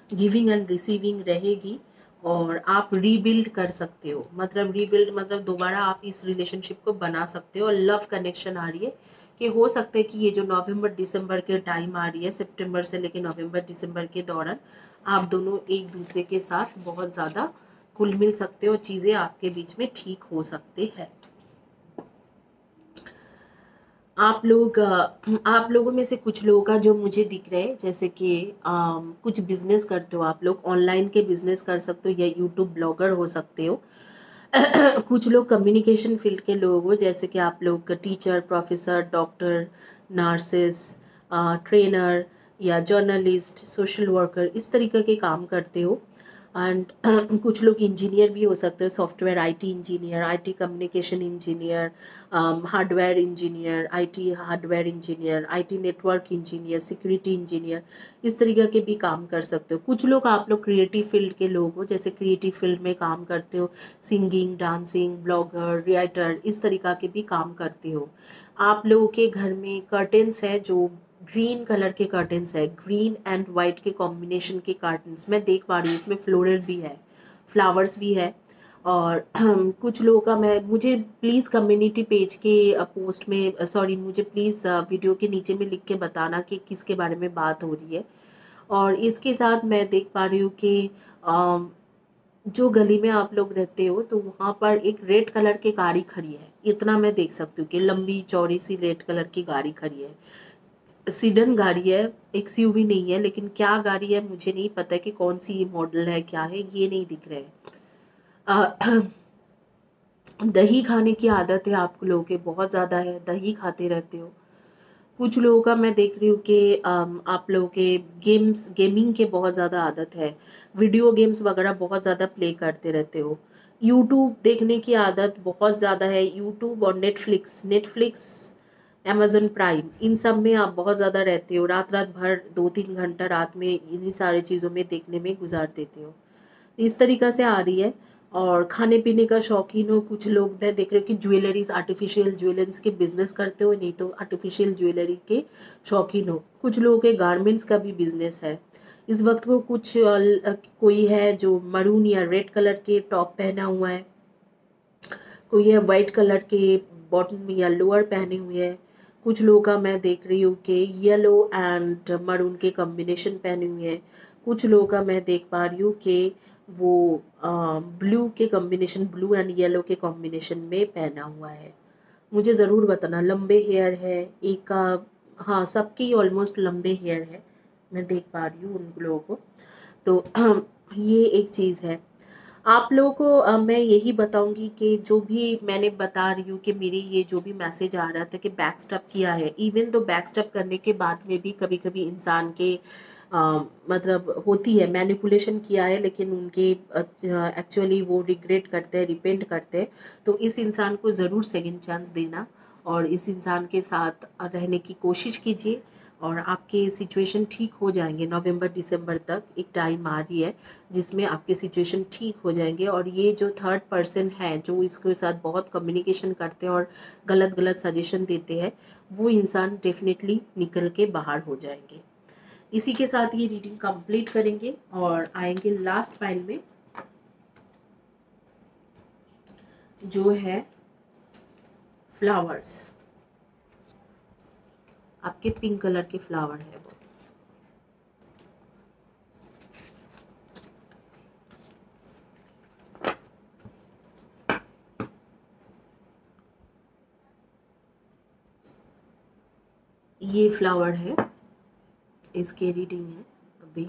गिविंग एंड रिसीविंग रहेगी और आप रीबिल्ड कर सकते हो। मतलब रीबिल्ड मतलब दोबारा आप इस रिलेशनशिप को बना सकते हो। और लव कनेक्शन आ रही है कि हो सकता है कि ये जो नवंबर दिसंबर के टाइम आ रही है, सितंबर से लेकर नवंबर दिसंबर के दौरान आप दोनों एक दूसरे के साथ बहुत ज़्यादा घुल मिल सकते हो, चीज़ें आपके बीच में ठीक हो सकते हैं। आप लोगों में से कुछ लोगों का जो मुझे दिख रहा है, जैसे कि कुछ बिजनेस करते हो आप लोग, ऑनलाइन के बिजनेस कर सकते हो या यूट्यूब ब्लॉगर हो सकते हो। कुछ लोग कम्युनिकेशन फील्ड के लोग हो, जैसे कि आप लोग teacher, professor, doctor, nurses, trainer या जर्नलिस्ट, सोशल वर्कर, इस तरीके के काम करते हो। एंड कुछ लोग इंजीनियर भी हो सकते हैं, software IT engineer, IT communication engineer, hardware engineer, IT hardware engineer, IT network engineer, security engineer, इस तरीके के भी काम कर सकते हो। कुछ लोग आप लोग क्रिएटिव फील्ड के लोग हो, जैसे क्रिएटिव फील्ड में काम करते हो, सिंगिंग, डांसिंग, ब्लॉगर, राइटर, इस तरीका के भी काम करते हो। आप लोगों के घर में कर्टेन्स है जो ग्रीन कलर के कर्टन्स है, ग्रीन एंड वाइट के कॉम्बिनेशन के कर्टन्स मैं देख पा रही हूँ। इसमें फ्लोरल भी है, फ्लावर्स भी है। और कुछ लोगों का मुझे प्लीज़ कम्युनिटी पेज के पोस्ट में, सॉरी, मुझे प्लीज़ वीडियो के नीचे में लिख के बताना कि किसके बारे में बात हो रही है। और इसके साथ मैं देख पा रही हूँ कि जो गली में आप लोग रहते हो तो वहाँ पर एक रेड कलर की गाड़ी खड़ी है, इतना मैं देख सकती हूँ कि लंबी चौड़ी सी रेड कलर की गाड़ी खड़ी है। सीडन गाड़ी है, एक्सयूवी नहीं है, लेकिन क्या गाड़ी है मुझे नहीं पता कि कौन सी मॉडल है, क्या है ये नहीं दिख रहा है। दही खाने की आदत है आप लोगों के बहुत ज़्यादा है, दही खाते रहते हो। कुछ लोगों का मैं देख रही हूँ कि आप लोगों के गेमिंग के बहुत ज़्यादा आदत है, वीडियो गेम्स वगैरह बहुत ज़्यादा प्ले करते रहते हो। यूट्यूब देखने की आदत बहुत ज़्यादा है, यूट्यूब और नेटफ्लिक्स, अमेजन प्राइम, इन सब में आप बहुत ज़्यादा रहते हो। रात रात भर 2-3 घंटा रात में इन्हीं सारी चीज़ों में देखने में गुजार देते हो। इस तरीक़ा से आ रही है। और खाने पीने का शौकीन हो। कुछ लोग मैं देख रहे हो कि ज्वेलरीज, आर्टिफिशियल ज्वेलरीज के बिजनेस करते हो, नहीं तो आर्टिफिशियल ज्वेलरी के शौकीन हो। कुछ लोगों के गारमेंट्स का भी बिजनेस है। इस वक्त को कुछ कोई है जो मरून या रेड कलर के टॉप पहना हुआ है, कोई है वाइट कलर के बॉटम या लोअर पहने हुए है। कुछ लोगों का मैं देख रही हूँ कि येलो एंड मरून के कॉम्बिनेशन पहने हुए हैं। कुछ लोगों का मैं देख पा रही हूँ कि वो ब्लू के कॉम्बिनेशन, ब्लू एंड येलो के कॉम्बिनेशन में पहना हुआ है। मुझे ज़रूर बताना। लंबे हेयर है एक का, हाँ सबकी ऑलमोस्ट लंबे हेयर है, मैं देख पा रही हूँ उन लोगों को। तो ये एक चीज़ है। आप लोगों को मैं यही बताऊंगी कि जो भी मैंने बता रही हूँ कि मेरी ये जो भी मैसेज आ रहा था कि बैकस्टप किया है, इवन तो बैकस्टप करने के बाद में भी कभी कभी इंसान के मतलब होती है मैनिपुलेशन किया है, लेकिन उनके एक्चुअली वो रिग्रेट करते हैं, रिपेंट करते हैं। तो इस इंसान को ज़रूर सेकंड चांस देना और इस इंसान के साथ रहने की कोशिश कीजिए और आपके सिचुएशन ठीक हो जाएंगे। नवंबर दिसंबर तक एक टाइम आ रही है जिसमें आपके सिचुएशन ठीक हो जाएंगे। और ये जो थर्ड पर्सन है जो इसके साथ बहुत कम्युनिकेशन करते हैं और गलत गलत सजेशन देते हैं, वो इंसान डेफिनेटली निकल के बाहर हो जाएंगे। इसी के साथ ये रीडिंग कंप्लीट करेंगे और आएंगे लास्ट फाइल में, जो है फ्लावर्स। आपके पिंक कलर के फ्लावर है वो। ये फ्लावर है, इसके रीडिंग है अभी।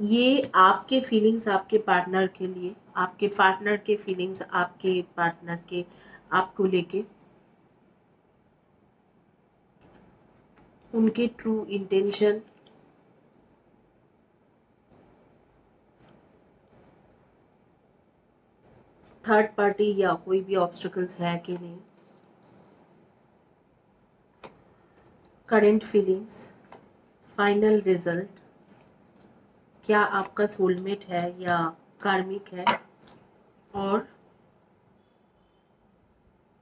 ये आपके फीलिंग्स आपके पार्टनर के लिए, आपके पार्टनर के फीलिंग्स आपके पार्टनर के आपको लेके, उनके ट्रू इंटेंशन, थर्ड पार्टी या कोई भी ऑब्स्टिकल्स है कि नहीं, करंट फीलिंग्स, फाइनल रिजल्ट, क्या आपका सोलमेट है या कार्मिक है, और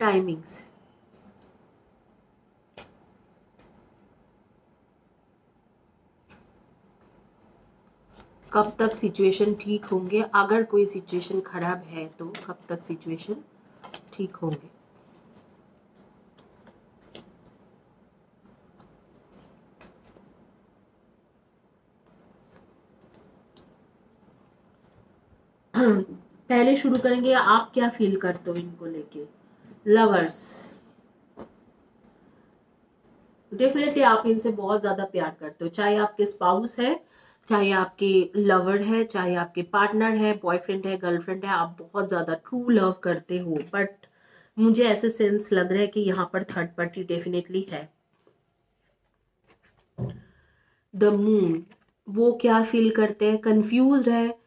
टाइमिंग्स। कब तक सिचुएशन ठीक होंगे, अगर कोई सिचुएशन खराब है तो कब तक सिचुएशन ठीक होंगे। पहले शुरू करेंगे, आप क्या फील करते हो इनको लेके। लवर्स, डेफिनेटली आप इनसे बहुत ज़्यादा प्यार करते हो, चाहे आपके स्पाउस है, चाहे आपके लवर है, चाहे आपके पार्टनर है, बॉयफ्रेंड है, गर्लफ्रेंड है, आप बहुत ज़्यादा ट्रू लव करते हो। बट मुझे ऐसे सेंस लग रहा है कि यहाँ पर थर्ड पार्टी डेफिनेटली है। द मून, वो क्या फील करते हैं, कंफ्यूज है।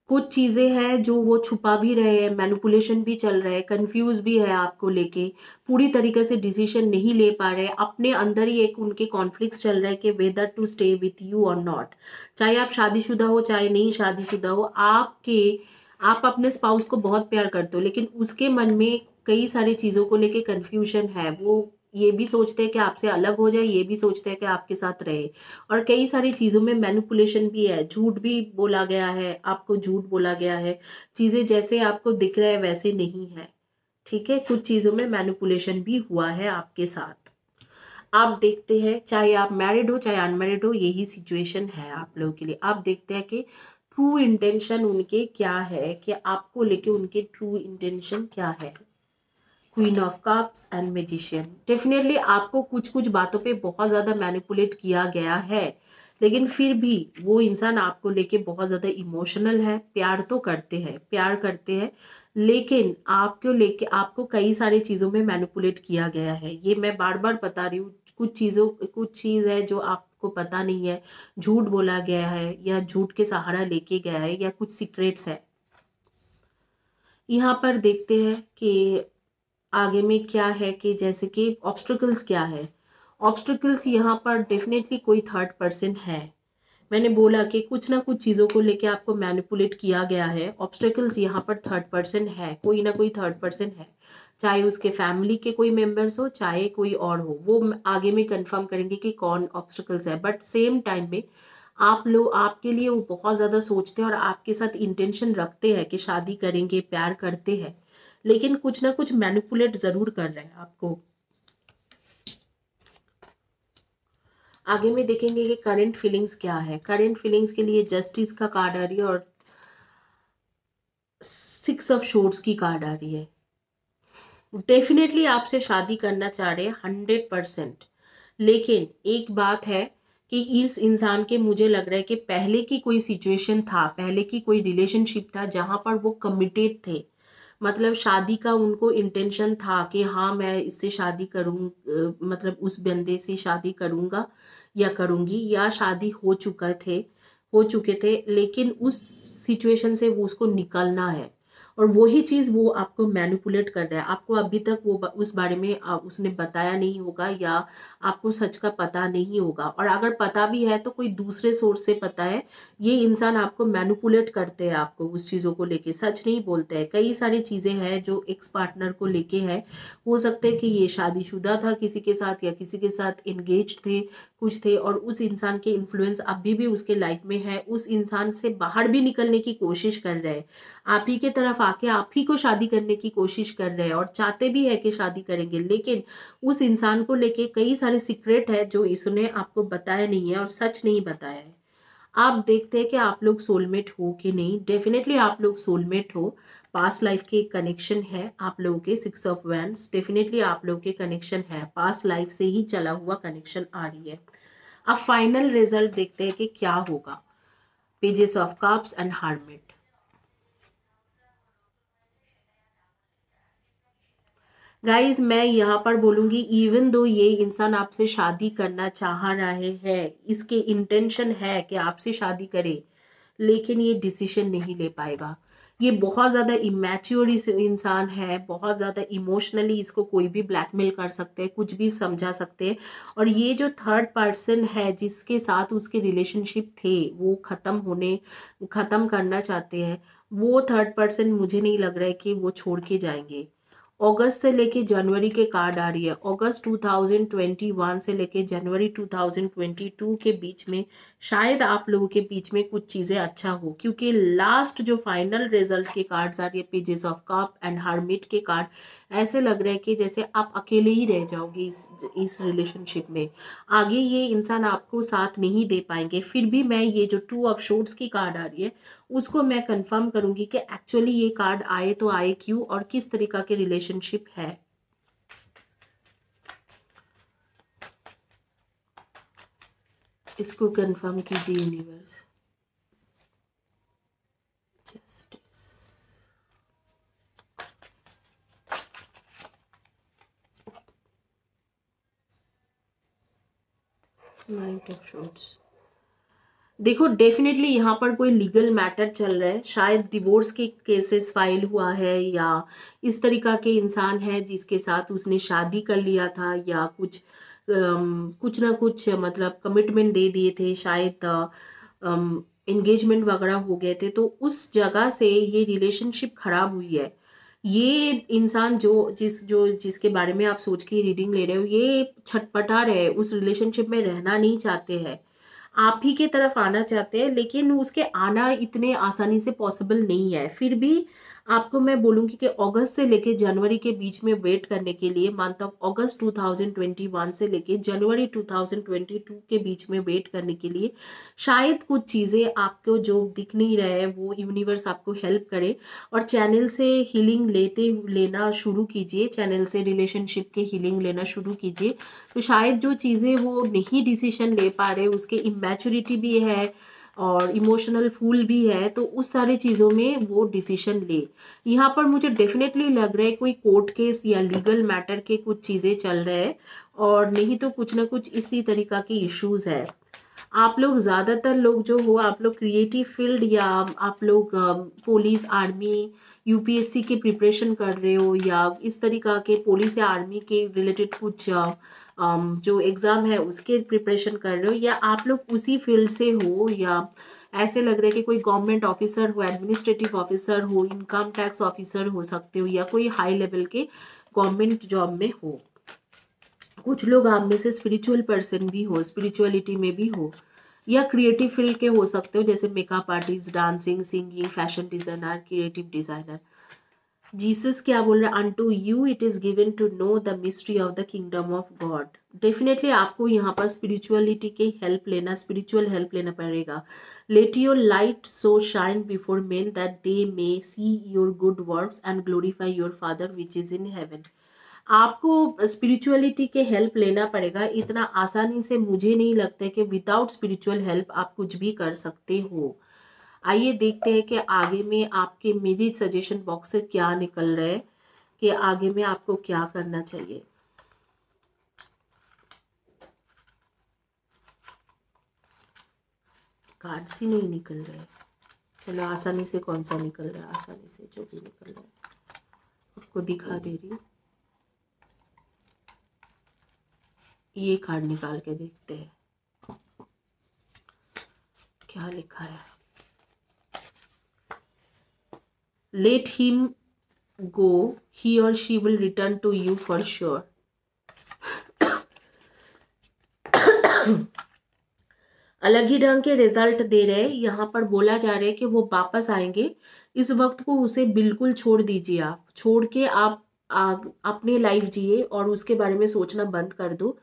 कुछ चीज़ें हैं जो वो छुपा भी रहे हैं, मैनिपुलेशन भी चल रहा है, कंफ्यूज भी है आपको लेके, पूरी तरीके से डिसीजन नहीं ले पा रहे। अपने अंदर ही एक उनके कॉन्फ्लिक्ट चल रहा है कि whether to stay with you और नॉट। चाहे आप शादीशुदा हो चाहे नहीं शादीशुदा हो, आप अपने स्पाउस को बहुत प्यार करते हो, लेकिन उसके मन में कई सारी चीज़ों को लेके कन्फ्यूजन है। वो ये भी सोचते हैं कि आपसे अलग हो जाए, ये भी सोचते हैं कि आपके साथ रहे। और कई सारी चीज़ों में मैनिपुलेशन भी है, झूठ भी बोला गया है, आपको झूठ बोला गया है, चीज़ें जैसे आपको दिख रहा है वैसे नहीं है। ठीक है, कुछ चीज़ों में मैनिपुलेशन भी हुआ है आपके साथ। आप देखते हैं, चाहे आप मैरिड हो चाहे अनमैरिड हो, यही सिचुएशन है आप लोगों के लिए। आप देखते हैं कि ट्रू इंटेंशन उनके क्या है, कि आपको लेके उनके ट्रू इंटेंशन क्या है। Queen of cups and magician, definitely आपको कुछ कुछ बातों पे बहुत ज़्यादा मैनिपुलेट किया गया है, लेकिन फिर भी वो इंसान आपको लेके बहुत ज़्यादा इमोशनल है। प्यार तो करते हैं, प्यार करते हैं, लेकिन आपको लेके आपको कई सारी चीज़ों में मैनिपुलेट किया गया है। ये मैं बार बार बता रही हूँ, कुछ चीज़ है जो आपको पता नहीं है, झूठ बोला गया है या झूठ के सहारा लेके गया है या कुछ सीक्रेट्स है। यहाँ पर देखते हैं कि आगे में क्या है, कि जैसे कि ऑब्स्टिकल्स क्या है। ऑब्स्टिकल्स यहाँ पर डेफिनेटली कोई थर्ड पर्सन है। मैंने बोला कि कुछ ना कुछ चीज़ों को लेके आपको मैनिपुलेट किया गया है। ऑब्स्टिकल्स यहाँ पर थर्ड पर्सन है, कोई ना कोई थर्ड पर्सन है, चाहे उसके फैमिली के कोई मेंबर्स हो, चाहे कोई और हो। वो आगे में कंफर्म करेंगे कि कौन ऑब्स्टिकल्स है। बट सेम टाइम में आप लोग, आपके लिए वो बहुत ज़्यादा सोचते हैं और आपके साथ इंटेंशन रखते हैं कि शादी करेंगे, प्यार करते हैं, लेकिन कुछ ना कुछ मैनिपुलेट ज़रूर कर रहे हैं आपको। आगे में देखेंगे कि करंट फीलिंग्स क्या है। करंट फीलिंग्स के लिए जस्टिस का कार्ड आ रही है और 6 ऑफ शोर्ट्स की कार्ड आ रही है। डेफिनेटली आपसे शादी करना चाह रहे हैं 100%। लेकिन एक बात है कि इस इंसान के, मुझे लग रहा है कि पहले की कोई सिचुएशन था, पहले की कोई रिलेशनशिप था जहां पर वो कमिटेड थे। मतलब शादी का उनको इंटेंशन था कि हाँ मैं इससे शादी करूँ, मतलब उस बंदे से शादी करूँगा या करूँगी, या शादी हो चुके थे, लेकिन उस सिचुएशन से वो उसको निकलना है। और वही चीज़ वो आपको मैनिपुलेट कर रहा है। आपको अभी तक वो उस बारे में उसने बताया नहीं होगा, या आपको सच का पता नहीं होगा, और अगर पता भी है तो कोई दूसरे सोर्स से पता है। ये इंसान आपको मैनिपुलेट करते हैं, आपको उस चीज़ों को लेके सच नहीं बोलते हैं। कई सारी चीज़ें हैं जो एक्स पार्टनर को लेके है। हो सकता है कि ये शादीशुदा था किसी के साथ, या किसी के साथ एंगेज थे, कुछ थे, और उस इंसान के इन्फ्लुएंस अभी भी उसके लाइफ में है। उस इंसान से बाहर भी निकलने की कोशिश कर रहे हैं, आप ही के तरफ आके आप ही को शादी करने की कोशिश कर रहे हैं, और चाहते भी है कि शादी करेंगे, लेकिन उस इंसान को लेके कई सारे सीक्रेट है जो इसने आपको बताया नहीं है और सच नहीं बताया है। आप देखते हैं कि आप लोग सोलमेट हो कि नहीं। डेफिनेटली आप लोग सोलमेट हो। पास्ट लाइफ के कनेक्शन है आप लोगों के। 6 ऑफ वैंड्स, डेफिनेटली आप लोगों के कनेक्शन है, पास्ट लाइफ से ही चला हुआ कनेक्शन आ रही है। अब फाइनल रिजल्ट देखते हैं कि क्या होगा। Pages of cups and hermit. Guys मैं यहाँ पर बोलूँगी, इवन दो ये इंसान आपसे शादी करना चाह रहे हैं, इसके इंटेंशन है कि आपसे शादी करे, लेकिन ये डिसीजन नहीं ले पाएगा। ये बहुत ज़्यादा इमेच्योर इंसान है, बहुत ज़्यादा इमोशनली इसको कोई भी ब्लैकमेल कर सकते हैं, कुछ भी समझा सकते हैं। और ये जो थर्ड पर्सन है जिसके साथ उसके रिलेशनशिप थे, वो ख़त्म करना चाहते हैं। वो थर्ड पर्सन मुझे नहीं लग रहा है कि वो छोड़ के जाएंगे। अगस्त से लेके जनवरी के कार्ड आ रही है। अगस्त 2021 से लेके जनवरी 2022 के बीच में शायद आप लोगों के बीच में कुछ चीज़ें अच्छा हो, क्योंकि लास्ट जो फाइनल रिजल्ट के कार्ड्स आ रही है, pages of cup and hermit के कार्ड, ऐसे लग रहा है कि जैसे आप अकेले ही रह जाओगे इस रिलेशनशिप में। आगे ये इंसान आपको साथ नहीं दे पाएंगे। फिर भी मैं ये जो 2 ऑफ शोर्ट्स की कार्ड आ रही है उसको मैं कंफर्म करूंगी कि एक्चुअली ये कार्ड आए तो आए क्यों और किस तरीका के रिलेशनशिप है। इसको कंफर्म कीजिए universe. Justice, night of shorts. देखो डेफिनेटली यहाँ पर कोई लीगल मैटर चल रहा है, शायद डिवोर्स के केसेस फाइल हुआ है, या इस तरीका के इंसान है जिसके साथ उसने शादी कर लिया था, या कुछ ना कुछ मतलब कमिटमेंट दे दिए थे, शायद एंगेजमेंट वगैरह हो गए थे, तो उस जगह से ये रिलेशनशिप खराब हुई है। ये इंसान जिसके बारे में आप सोच के रीडिंग ले रहे हो, ये छटपटा रहे, उस रिलेशनशिप में रहना नहीं चाहते हैं, आप ही के तरफ आना चाहते हैं, लेकिन उसके आना इतने आसानी से पॉसिबल नहीं है। फिर भी आपको मैं बोलूँगी कि अगस्त से लेके जनवरी के बीच में वेट करने के लिए, मंथ ऑफ अगस्त 2021 से लेके जनवरी 2022 के बीच में वेट करने के लिए शायद कुछ चीज़ें आपको जो दिख नहीं रहे हैं वो यूनिवर्स आपको हेल्प करे। और चैनल से हीलिंग लेना शुरू कीजिए, चैनल से रिलेशनशिप के हीलिंग लेना शुरू कीजिए। तो शायद जो चीज़ें वो नहीं डिसीजन ले पा रहे, उसके इमेच्योरिटी भी है और इमोशनल फूल भी है, तो उस सारी चीज़ों में वो डिसीजन ले। यहाँ पर मुझे डेफिनेटली लग रहा है कोई कोर्ट केस या लीगल मैटर के कुछ चीज़ें चल रहे हैं, और नहीं तो कुछ ना कुछ इसी तरीका के इश्यूज है। आप लोग ज़्यादातर लोग जो हो, आप लोग क्रिएटिव फील्ड या आप लोग पुलिस आर्मी यूपीएससी के प्रिपरेशन कर रहे हो, या इस तरीका के पुलिस या आर्मी के रिलेटेड कुछ जो एग्ज़ाम है उसके प्रिपरेशन कर रहे हो, या आप लोग उसी फील्ड से हो, या ऐसे लग रहा है कि कोई गवर्नमेंट ऑफिसर हो, एडमिनिस्ट्रेटिव ऑफिसर हो, इनकम टैक्स ऑफिसर हो सकते हो, या कोई हाई लेवल के गवर्नमेंट जॉब में हो। कुछ लोग आप में से स्पिरिचुअल पर्सन भी हो, स्पिरिचुअलिटी में भी हो, या क्रिएटिव फील्ड के हो सकते हो, जैसे makeup artist, dancing, singing, fashion designer, creative designer. Jesus क्या बोल रहे हैं? Unto you it is given to know the mystery of the kingdom of God. डेफिनेटली आपको यहाँ पर स्पिरिचुअलिटी की हेल्प लेना, स्पिरिचुअल हेल्प लेना पड़ेगा। Let your light so shine before main that they may see your good works and glorify your father which is in heaven. आपको spirituality के हेल्प लेना पड़ेगा। इतना आसानी से मुझे नहीं लगता है कि विदाउट स्पिरिचुअल हेल्प आप कुछ भी कर सकते हो। आइए देखते हैं कि आगे में आपके मेरी सजेशन बॉक्स से क्या निकल रहा है, कि आगे में आपको क्या करना चाहिए। कार्ड्स ही नहीं निकल रहे। चलो आसानी से कौन सा निकल रहा है, आसानी से जो भी निकल रहा है आपको दिखा दे रही हूँ। ये कार्ड निकाल के देखते हैं क्या लिखा है। लेट हिम गो, ही और she will return to you for sure. अलग ही ढंग के रिजल्ट दे रहे हैं। यहाँ पर बोला जा रहा है कि वो वापस आएंगे। इस वक्त को उसे बिल्कुल छोड़ दीजिए, आप छोड़ के आप अपने लाइफ जिए और उसके बारे में सोचना बंद कर दो।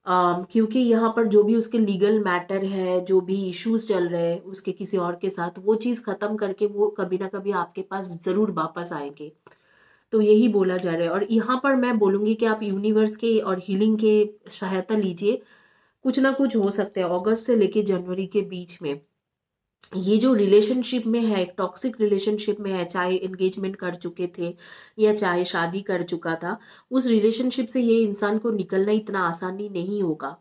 क्योंकि यहाँ पर जो भी उसके लीगल मैटर है, जो भी इश्यूज चल रहे हैं उसके किसी और के साथ, वो चीज़ ख़त्म करके वो कभी ना कभी आपके पास ज़रूर वापस आएंगे। तो यही बोला जा रहा है। और यहाँ पर मैं बोलूँगी कि आप यूनिवर्स के और हीलिंग के सहायता लीजिए। कुछ ना कुछ हो सकता है अगस्त से लेके जनवरी के बीच में। ये जो रिलेशनशिप में है, टॉक्सिक रिलेशनशिप में है, चाहे एंगेजमेंट कर चुके थे या चाहे शादी कर चुका था, उस रिलेशनशिप से ये इंसान को निकलना इतना आसानी नहीं होगा,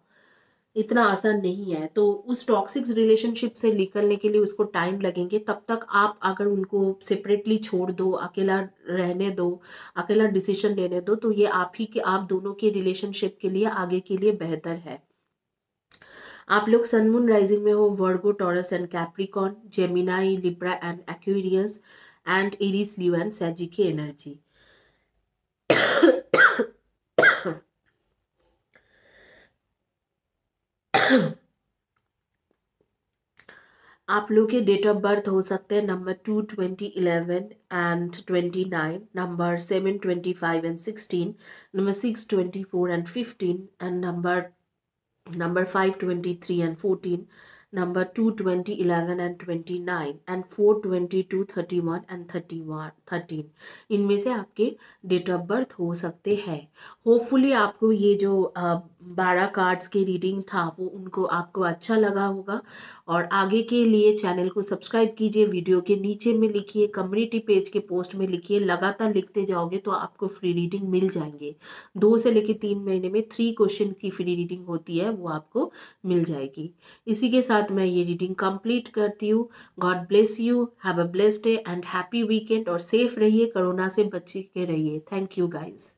इतना आसान नहीं है। तो उस टॉक्सिक रिलेशनशिप से निकलने के लिए उसको टाइम लगेंगे। तब तक आप अगर उनको सेपरेटली छोड़ दो, अकेला रहने दो, अकेला डिसीजन लेने दो, तो ये आप ही के, आप दोनों के रिलेशनशिप के लिए, आगे के लिए बेहतर है। आप लोग सन मून राइजिंग में हो Virgo, Taurus and Capricorn, Gemini, Libra and Aquarius and Aries, Leo and Sagi की एनर्जी। आप लोग के डेट ऑफ बर्थ हो सकते हैं number 2, 20, 11 and 29, number 7, 25 and 16, number 6, 24 and 15 and number 5, 23 and 14, number 2, 20, 11 and 29 and 4, 22, 31 and 13। इनमें से आपके डेट ऑफ बर्थ हो सकते हैं। होपफुली आपको ये जो 12 कार्ड्स के रीडिंग था वो उनको आपको अच्छा लगा होगा। और आगे के लिए चैनल को सब्सक्राइब कीजिए, वीडियो के नीचे में लिखिए, कम्युनिटी पेज के पोस्ट में लिखिए। लगातार लिखते जाओगे तो आपको फ्री रीडिंग मिल जाएंगे। 2 से लेकर 3 महीने में 3 क्वेश्चन की फ्री रीडिंग होती है, वो आपको मिल जाएगी। इसी के साथ मैं ये रीडिंग कंप्लीट करती हूँ। God bless you, have a blessed day and happy weekend, और सेफ रहिए, कोरोना से बच के रहिए। Thank you guys.